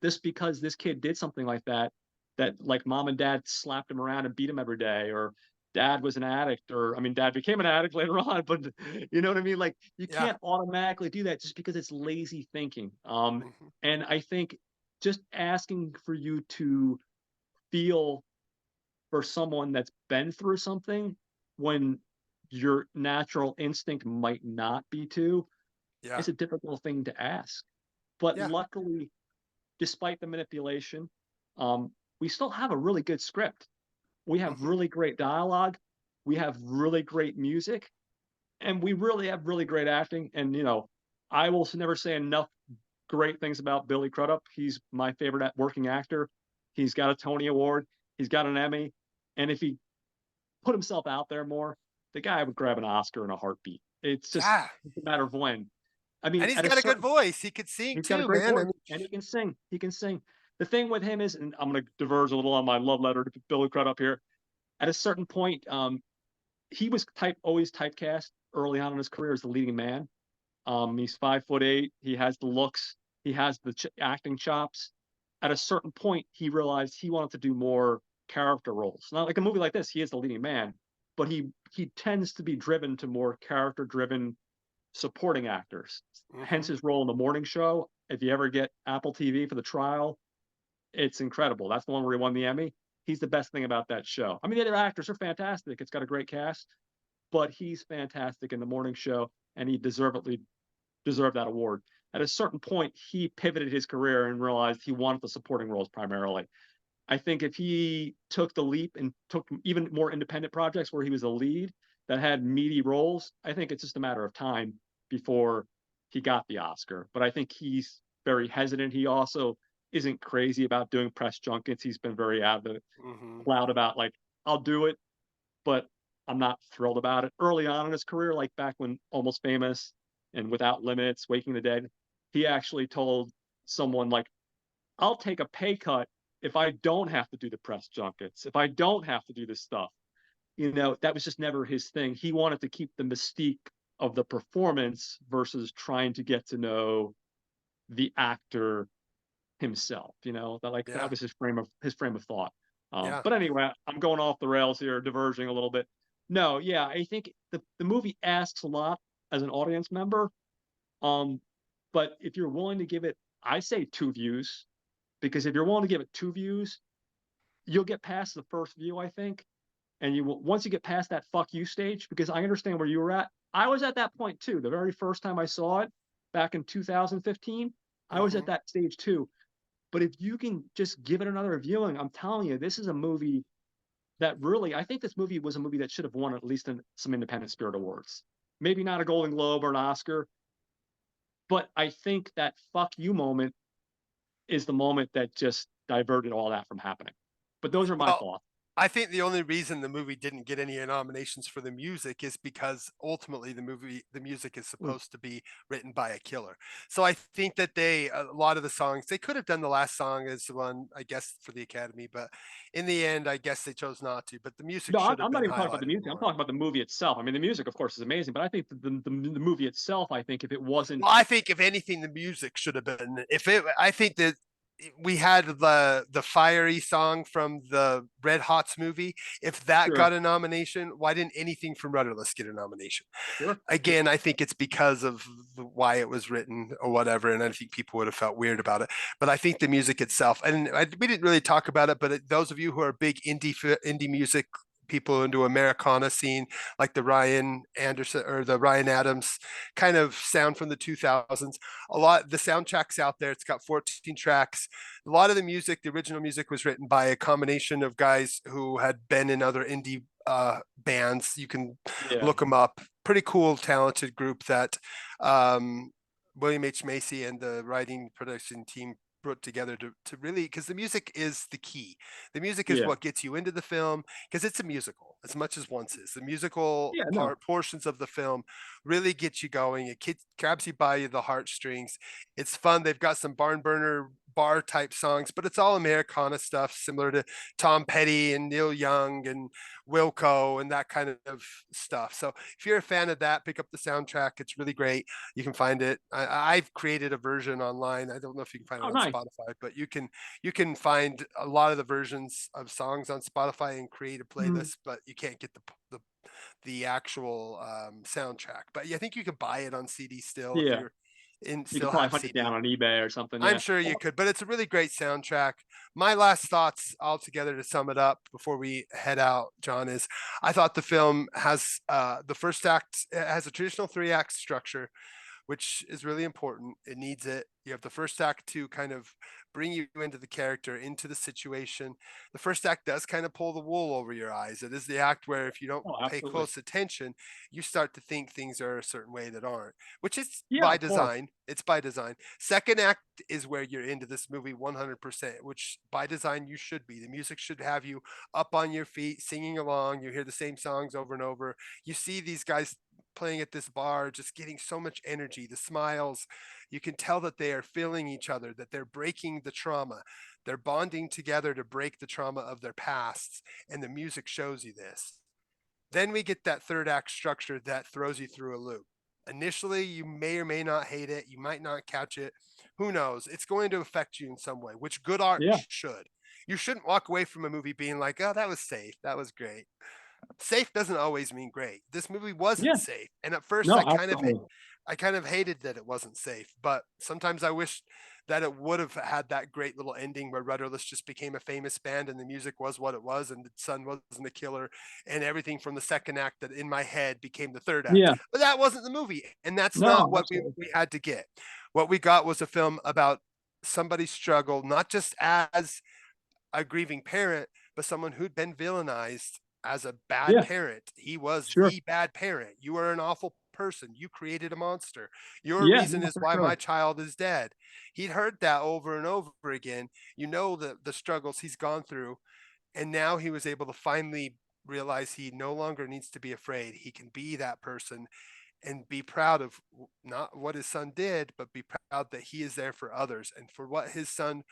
just because this kid did something like that, that like mom and dad slapped him around and beat him every day, or dad was an addict, or I mean, dad became an addict later on, but you know what I mean? Like, you Yeah. can't automatically do that just because it's lazy thinking. Hmm. And I think just asking for you to feel for someone that's been through something when your natural instinct might not be to Yeah. is a difficult thing to ask. But Yeah. luckily, despite the manipulation, um, we still have a really good script. We have Hmm. really great dialogue. We have really great music, and we really have really great acting. And you know, I will never say enough great things about Billy Crudup. He's my favorite working actor. He's got a Tony Award. He's got an Emmy, and if he put himself out there more, the guy would grab an Oscar in a heartbeat. It's just Yeah. a matter of when. I mean, And he's at a got a good certain voice. He could sing He's got a too, great man. I voice mean, and he can sing. He can sing. The thing with him is, and I'm going to diverge a little on my love letter to Billy Crudup here. At a certain point, he was always typecast early on in his career as the leading man. He's 5'8". He has the looks. He has the acting chops. At a certain point, he realized he wanted to do more character roles. Not like a movie like this. He is the leading man, but he tends to be driven to more character driven supporting actors. Hence hmm. his role in the morning show. If you ever get Apple TV for the trial, it's incredible. That's the one where he won the Emmy. He's the best thing about that show. I mean, the other actors are fantastic. It's got a great cast, but he's fantastic in the morning show, and he deservedly deserved that award. At a certain point, he pivoted his career and realized he wanted the supporting roles primarily. I think if he took the leap and took even more independent projects where he was a lead that had meaty roles, I think it's just a matter of time before he got the Oscar. But I think he's very hesitant. He also isn't crazy about doing press junkets. He's been very out of the Hmm. cloud about like, I'll do it, but I'm not thrilled about it. Early on in his career, like back when Almost Famous and Without Limits, Waking the Dead, he actually told someone like, I'll take a pay cut if I don't have to do the press junkets, if I don't have to do this stuff. You know, that was just never his thing. He wanted to keep the mystique of the performance versus trying to get to know the actor himself. You know, that like Yeah. that was his frame of thought. Yeah. But anyway, I'm going off the rails here, diverging a little bit. No, yeah, I think the movie asks a lot as an audience member. Um, but if you're willing to give it, I say 2 views, because if you're willing to give it 2 views, you'll get past the first view, I think, and you will once you get past that fuck you stage, because I understand where you were at. I was at that point too. The very first time I saw it back in 2015, I was at Hmm. that stage too. But if you can just give it another viewing, I'm telling you, this is a movie that really, I think this movie was a movie that should have won at least some Independent Spirit Awards. Maybe not a Golden Globe or an Oscar, but I think that fuck you moment is the moment that just diverted all that from happening. But those are my Well, thoughts. I think the only reason the movie didn't get any nominations for the music is because ultimately the music is Mm. supposed to be written by a killer. So I think that a lot of the songs, they could have done the last song as one, I guess, for the Academy, but in the end, I guess they chose not to. But the music No, should have I'm not been even talking about the highlighted music. I'm more. talking about the movie itself. I mean, the music, of course, is amazing, but I think the movie itself, I think if it wasn't, Well, I think if anything, the music should have been. If it, I think that we had the fiery song from the Red Hots movie. If that sure, got a nomination, why didn't anything from Rudderless get a nomination? sure, Again, I think it's because of why it was written or whatever, and I think people would have felt weird about it. But I think the music itself, and we didn't really talk about it, but those of you who are big indie music people into Americana scene, like the Ryan Anderson or the Ryan Adams kind of sound from the 2000s. A lot the soundtrack's out there. It's got 14 tracks. A lot of the music, the original music, was written by a combination of guys who had been in other indie bands. You can yeah, look them up. Pretty cool, talented group that um, William H. Macy and the writing production team put together to really, because the music is the key. The music is yeah, what gets you into the film because it's a musical as much as once is. The musical yeah, no, portions of the film really get you going. It grabs you by the heartstrings. It's fun. They've got some barn burner bar type songs, but it's all Americana stuff, similar to Tom Petty and Neil Young and Wilco and that kind of stuff. So if you're a fan of that, pick up the soundtrack. It's really great. You can find it. I've created a version online. I don't know if you can find it oh, on nice, Spotify, but you can find a lot of the versions of songs on Spotify and create a mm, playlist, but you can't get the actual soundtrack. But yeah, I think you could buy it on CD still if yeah. you're in You could still probably have hunt it CD. down on eBay or something. I'm Yeah. sure you Well, could, but it's a really great soundtrack. My last thoughts altogether to sum it up before we head out, John, is I thought the film has the first act has a traditional three-act structure, which is really important. It needs it. You have the first act to kind of bring you into the character, into the situation. The first act does kind of pull the wool over your eyes. It is the act where if you don't oh, pay absolutely. close attention, you start to think things are a certain way that aren't, which is Yeah, by of course. design. It's by design. Second act is where you're into this movie 100%, which by design you should be. The music should have you up on your feet, singing along. You hear the same songs over and over. You see these guys playing at this bar, just getting so much energy, the smiles. You can tell that they are feeling each other, that they're breaking the trauma. They're bonding together to break the trauma of their pasts. And the music shows you this. Then we get that third act structure that throws you through a loop. Initially, you may or may not hate it. You might not catch it. Who knows? It's going to affect you in some way, which good art Yeah, should. You shouldn't walk away from a movie being like, oh, that was safe. That was great. Safe doesn't always mean great. This movie wasn't yeah. safe. And at first No, absolutely. I kind of hated that it wasn't safe, but sometimes I wish that it would have had that great little ending where Rudderless just became a famous band and the music was what it was and the sun wasn't the killer and everything from the second act that in my head became the third act. Yeah. But that wasn't the movie. And that's not No, what absolutely. we had to get. What we got was a film about somebody's struggle, not just as a grieving parent, but someone who'd been villainized as a bad Yeah, parent. He was sure. the bad parent. You are an awful person. You created a monster. Your Yeah, reason no, is for why my sure. child is dead. He'd heard that over and over again. You know the struggles he's gone through. And now he was able to finally realize he no longer needs to be afraid. He can be that person and be proud of not what his son did, but be proud that he is there for others and for what his son,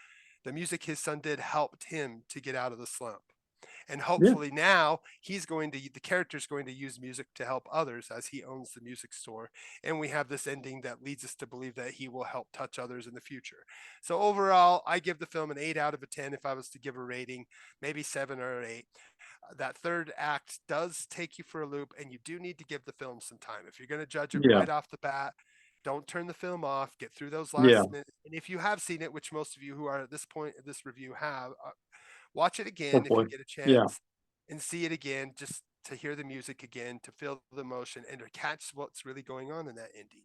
the music his son did helped him to get out of the slump. And Yeah, hopefully now the character's going to use music to help others as he owns the music store. And we have this ending that leads us to believe that he will help touch others in the future. So overall, I give the film an 8 out of a 10 if I was to give a rating, maybe 7 or an 8. That third act does take you for a loop, and you do need to give the film some time. If you're going to judge it yeah, right off the bat, don't turn the film off. Get through those yeah. last minutes. And if you have seen it, which most of you who are at this point of this review have, watch it again if you Hopefully. get a Yeah, chance and see it again, just to hear the music again, to feel the emotion, and to catch what's really going on in that ending.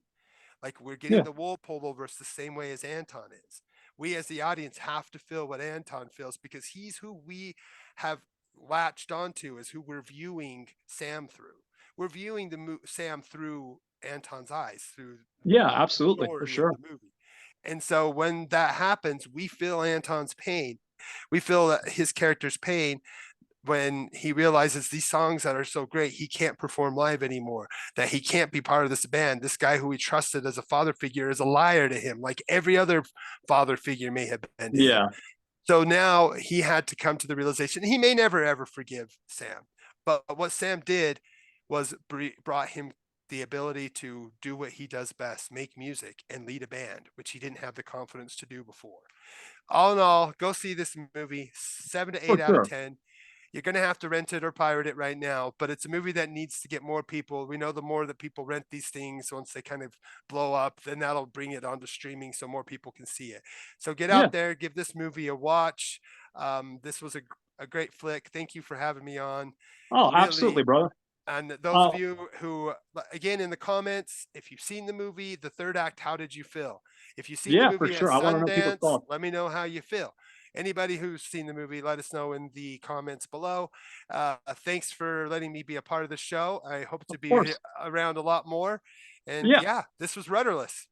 Like we're getting yeah, the wool pulled over us the same way as Anton is. We as the audience have to feel what Anton feels because he's who we have latched onto as who we're viewing Sam through. We're viewing Sam through Anton's eyes, through yeah. the Absolutely, for majority of sure. the movie. And so when that happens, we feel Anton's pain. We feel his character's pain when he realizes these songs that are so great, he can't perform live anymore, that he can't be part of this band. This guy who he trusted as a father figure is a liar to him, like every other father figure may have been to him. Yeah, So now he had to come to the realization he may never ever forgive Sam. But what Sam did was brought him the ability to do what he does best, make music and lead a band, which he didn't have the confidence to do before. All in all, go see this movie, 7 to 8 for out of sure. 10. You're going to have to rent it or pirate it right now, but it's a movie that needs to get more people. We know the more that people rent these things, once they kind of blow up, then that'll bring it onto streaming so more people can see it. So get Yeah. out there, give this movie a watch. This was a great flick. Thank you for having me on. Oh, absolutely, Really, brother. and those of Uh, you who, again, in the comments, if you've seen the movie, the third act, how did you feel? If you've seen the yeah, for movie at sure. I want to know people's Sundance, thoughts. let me know how you feel. Anybody who's seen the movie, let us know in the comments below. Thanks for letting me be a part of the show. I hope Of to be course. around a lot more. And Yeah, yeah, this was Rudderless.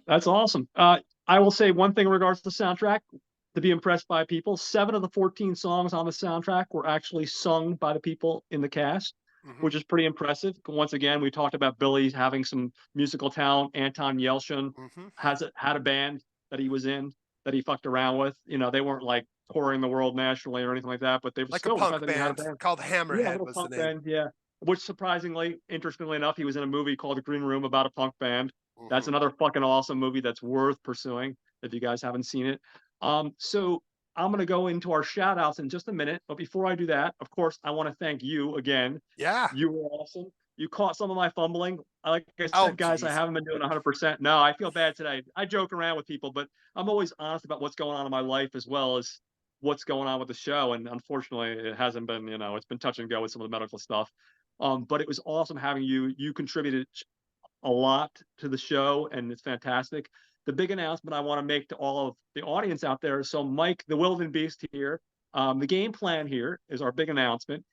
that's awesome. I will say one thing in regards to the soundtrack to be impressed by people. 7 of the 14 songs on the soundtrack were actually sung by the people in the cast, Mm-hmm, which is pretty impressive. Once again, we talked about Billy having some musical talent. Anton Yelchin mm-hmm. had a band that he was in that he fucked around with. You know, they weren't like touring the world nationally or anything like that, but they were Like a still the fact punk that he had a band band. called Yeah, a Hammerhead little was the punk name. band. Yeah, which surprisingly, interestingly enough, he was in a movie called The Green Room about a punk band. That's Mm-hmm. another fucking awesome movie that's worth pursuing if you guys haven't seen it. So I'm gonna go into our shout outs in just a minute, but before I do that, of course, I want to thank you again. Yeah. You were awesome. You caught some of my fumbling. Like I Oh, said, guys, I geez. haven't been doing 100%. No, I feel bad today. I joke around with people, but I'm always honest about what's going on in my life as well as what's going on with the show. And unfortunately, it hasn't been, it's been touch and go with some of the medical stuff. But it was awesome having you. You contributed a lot to the show, and it's fantastic. The big announcement I want to make to all of the audience out there. So, Mike, the Wilden Beast here. The game plan here is our big announcement.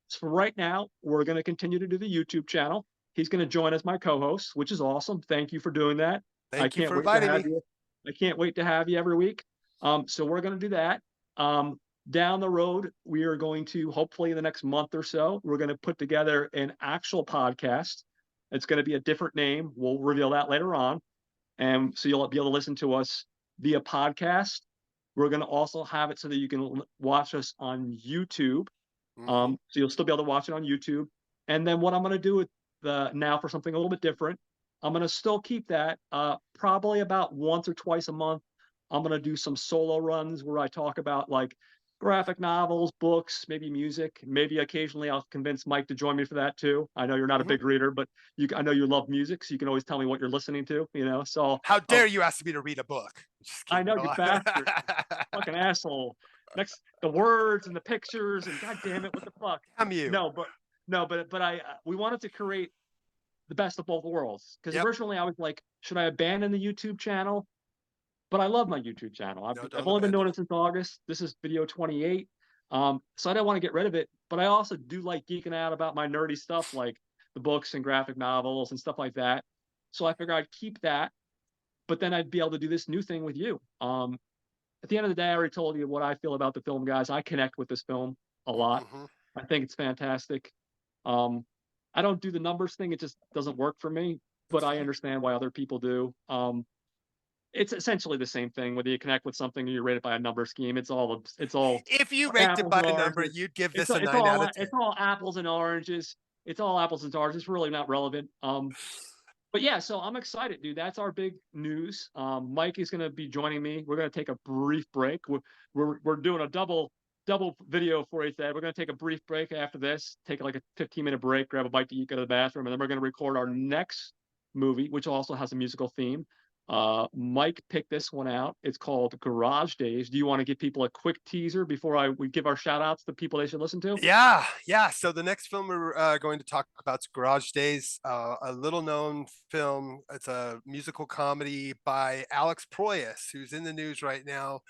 So for right now, we're going to continue to do the YouTube channel. He's going to join as my co-host, which is awesome. Thank you for doing that. I Thank you can't for wait to inviting have me. you. I can't wait to have you every week. So we're going to do that. Um, Down the road, we are going to hopefully in the next month or so, we're going to put together an actual podcast. It's going to be a different name. We'll reveal that later on, and so you'll be able to listen to us via podcast. We're going to also have it so that you can watch us on YouTube. Mm-hmm. So you'll still be able to watch it on YouTube. And then what I'm going to do with the now for something a little bit different, I'm going to still keep that probably about once or twice a month. I'm going to do some solo runs where I talk about like graphic novels, books, maybe music. Maybe occasionally I'll convince Mike to join me for that too. I know you're not a Mm-hmm. big reader, but I know you love music, so you can always tell me what you're listening to. So How dare you ask me to read a book? Just I kidding. know Go you on. bastard, fucking asshole. Next, the words and the pictures and god damn it, what the fuck? Damn you. No, but no, but I we wanted to create the best of both worlds because Yep. originally I was like, should I abandon the YouTube channel? But I love my YouTube channel. No, I've don't only been abandon doing it it. since August. This is video 28. So I don't want to get rid of it, but I also do like geeking out about my nerdy stuff like the books and graphic novels and stuff like that. So I figured I'd keep that, but then I'd be able to do this new thing with you. At the end of the day, I already told you what I feel about the film, guys. I connect with this film a lot. Mm-hmm. I think it's fantastic. Um, I don't do the numbers thing; it just doesn't work for me. But That's I fine. understand why other people do. It's essentially the same thing whether you connect with something or you rate it by a number scheme. It's all If you ranked it apples by and a number, oranges. you'd give It's this a it's 9 out all of 10. it's all apples and oranges. It's all apples and oranges. It's really not relevant. But yeah, so I'm excited, dude. That's our big news. Mike is going to be joining me. We're going to take a brief break. We're doing a double video for you today. We're going to take a brief break after this. Take like a 15-minute break, grab a bite to eat, go to the bathroom, and then we're going to record our next movie, which also has a musical theme. Mike picked this one out. It's called Garage Days. Do you want to give people a quick teaser before we give our shout outs to people they should listen to? Yeah, yeah. So the next film we're going to talk about is Garage Days, a little known film. It's a musical comedy by Alex Proyas, who's in the news right now,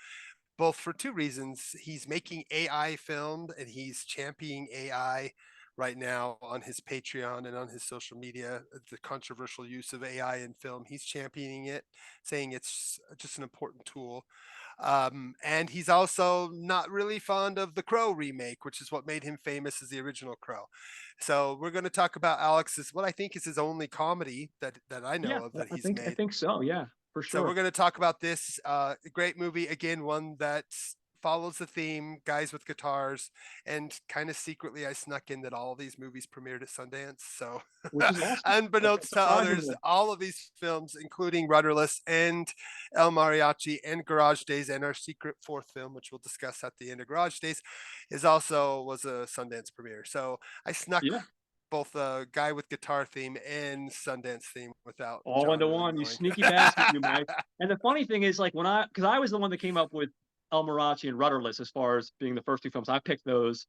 both for two reasons. He's making AI film and he's championing AI. right now on his Patreon and on his social media, the controversial use of AI in film. He's championing it, saying it's just an important tool. And he's also not really fond of the Crow remake, which is what made him famous as the original Crow. So we're going to talk about Alex's, what I think is his only comedy that I know Yeah, of that I he's think I made. think so. Yeah, for So we're sure. going to talk about this great movie again, one that follows the theme, guys with guitars, and kind of secretly I snuck in that all of these movies premiered at Sundance. So Which is awesome. That's unbeknownst to others, surprisingly. all of these films, including Rudderless and El Mariachi and Garage Days and our secret fourth film, which we'll discuss at the end of Garage Days, was a Sundance premiere. So I snuck Yeah, both a guy with guitar theme and Sundance theme without all John into really one. You knowing. sneaky bastard, you Mike. And the funny thing is, like because I was the one that came up with El Marachi and Rudderless as far as being the first two films. I picked those,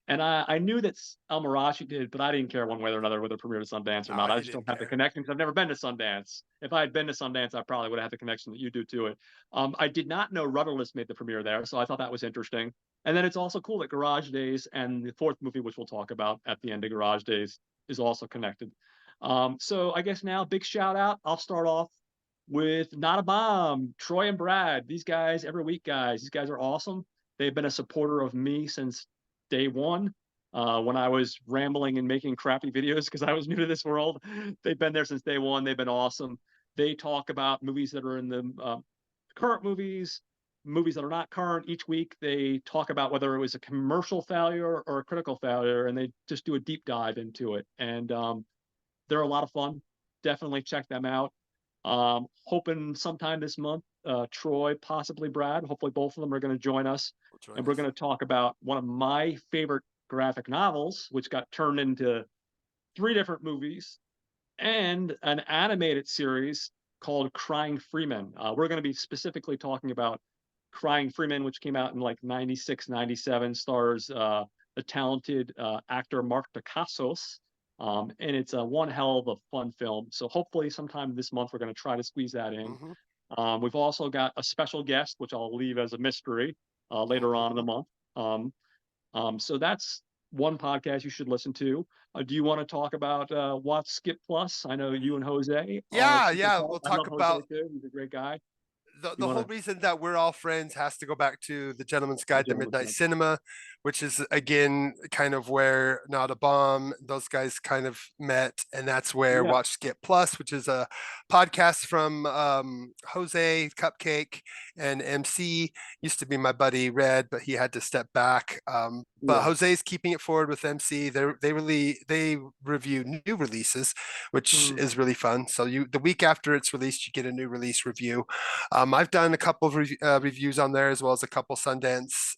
and I knew that El Marachi did, but I didn't care one way or another whether it premiered at Sundance or No, not. I you just don't didn't have the care. connection because I've never been to Sundance. If I had been to Sundance, I probably would have had the connection that you do to it. I did not know Rudderless made the premiere there, so I thought that was interesting. And then it's also cool that Garage Days and the fourth movie, which we'll talk about at the end of Garage Days, is also connected. So I guess now, big shout out. I'll start off with Not a Bomb, Troy and Brad. These guys, every week, guys, these guys are awesome. They've been a supporter of me since day one. When I was rambling and making crappy videos because I was new to this world, they've been there since day one. They've been awesome. They talk about movies that are in the current movies, movies that are not current. Each week, they talk about whether it was a commercial failure or a critical failure, and they just do a deep dive into it. And they're a lot of fun. Definitely check them out. Hoping sometime this month, Troy, possibly Brad, hopefully both of them are going to join us. Will join And we're us. going to talk about one of my favorite graphic novels, which got turned into three different movies and an animated series called Crying Freeman. We're going to be specifically talking about Crying Freeman, which came out in like 96, 97, stars the talented actor Mark Dacascos. And it's a one hell of a fun film. So hopefully sometime this month we're going to try to squeeze that in. Mm-hmm. We've also got a special guest, which I'll leave as a mystery later on in the Mm-hmm. month. So that's one podcast you should listen to. Do you want to talk about Watch Skip Plus? I know you and Jose are Yeah, super yeah. tight. We'll I talk love Jose about too. He's a great guy. You the whole want to reason that we're all friends has to go back to the Gentleman's the Guide to gentleman's Midnight guy? Cinema, which is again kind of where Not a Bomb, those guys kind of met, and that's where Yeah. Watch Skip Plus, which is a podcast from Jose Cupcake and MC. Used to be my buddy Red, but he had to step back. But Yeah. Jose's keeping it forward with MC. They review new releases, which Mm, is really fun. So the week after it's released, you get a new release review. I've done a couple of reviews on there as well as a couple Sundance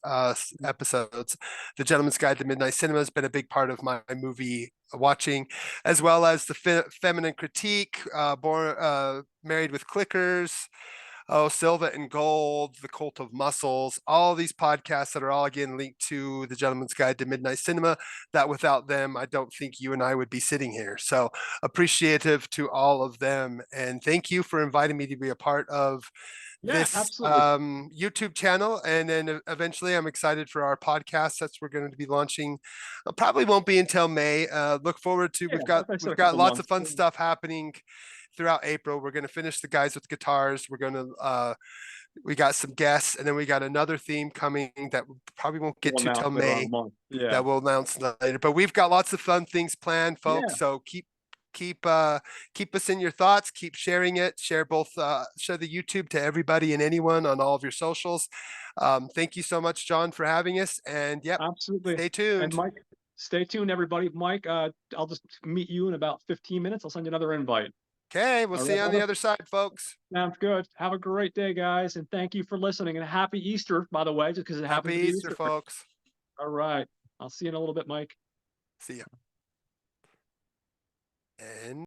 episodes. The Gentleman's Guide to Midnight Cinema has been a big part of my movie watching, as well as the Feminine Critique, Married with Clickers. Oh, Silva and Gold, The Cult of Muscles, all these podcasts that are all again linked to The Gentleman's Guide to Midnight Cinema, that without them, I don't think you and I would be sitting here. So appreciative to all of them. And thank you for inviting me to be a part of yeah, this absolutely. YouTube channel. And then eventually I'm excited for our podcast that we're going to be launching. Probably won't be until May. Look forward to, Yeah, like I said, we've a got couple lots of months. fun Yeah. stuff happening throughout April. We're going to finish the guys with guitars. We're going to we got some guests, and then we got another theme coming that we probably won't get We'll to announce till later on in May the month. Yeah. that we'll announce later. But we've got lots of fun things planned, Yeah, folks. So keep keep us in your thoughts. Keep sharing it. Share the YouTube to everybody and anyone on all of your socials. Thank you so much, John, for having us. And yep, absolutely. stay And tuned. Mike, stay tuned, everybody. Mike, I'll just meet you in about 15 minutes. I'll send you another invite. Okay, we'll All see right, you on the brother. other side, folks. Sounds good. Have a great day, guys, and thank you for listening. And happy Easter, by the way, just because it Happy happens to be Easter, Easter. folks. All right. I'll see you in a little bit, Mike. See ya. And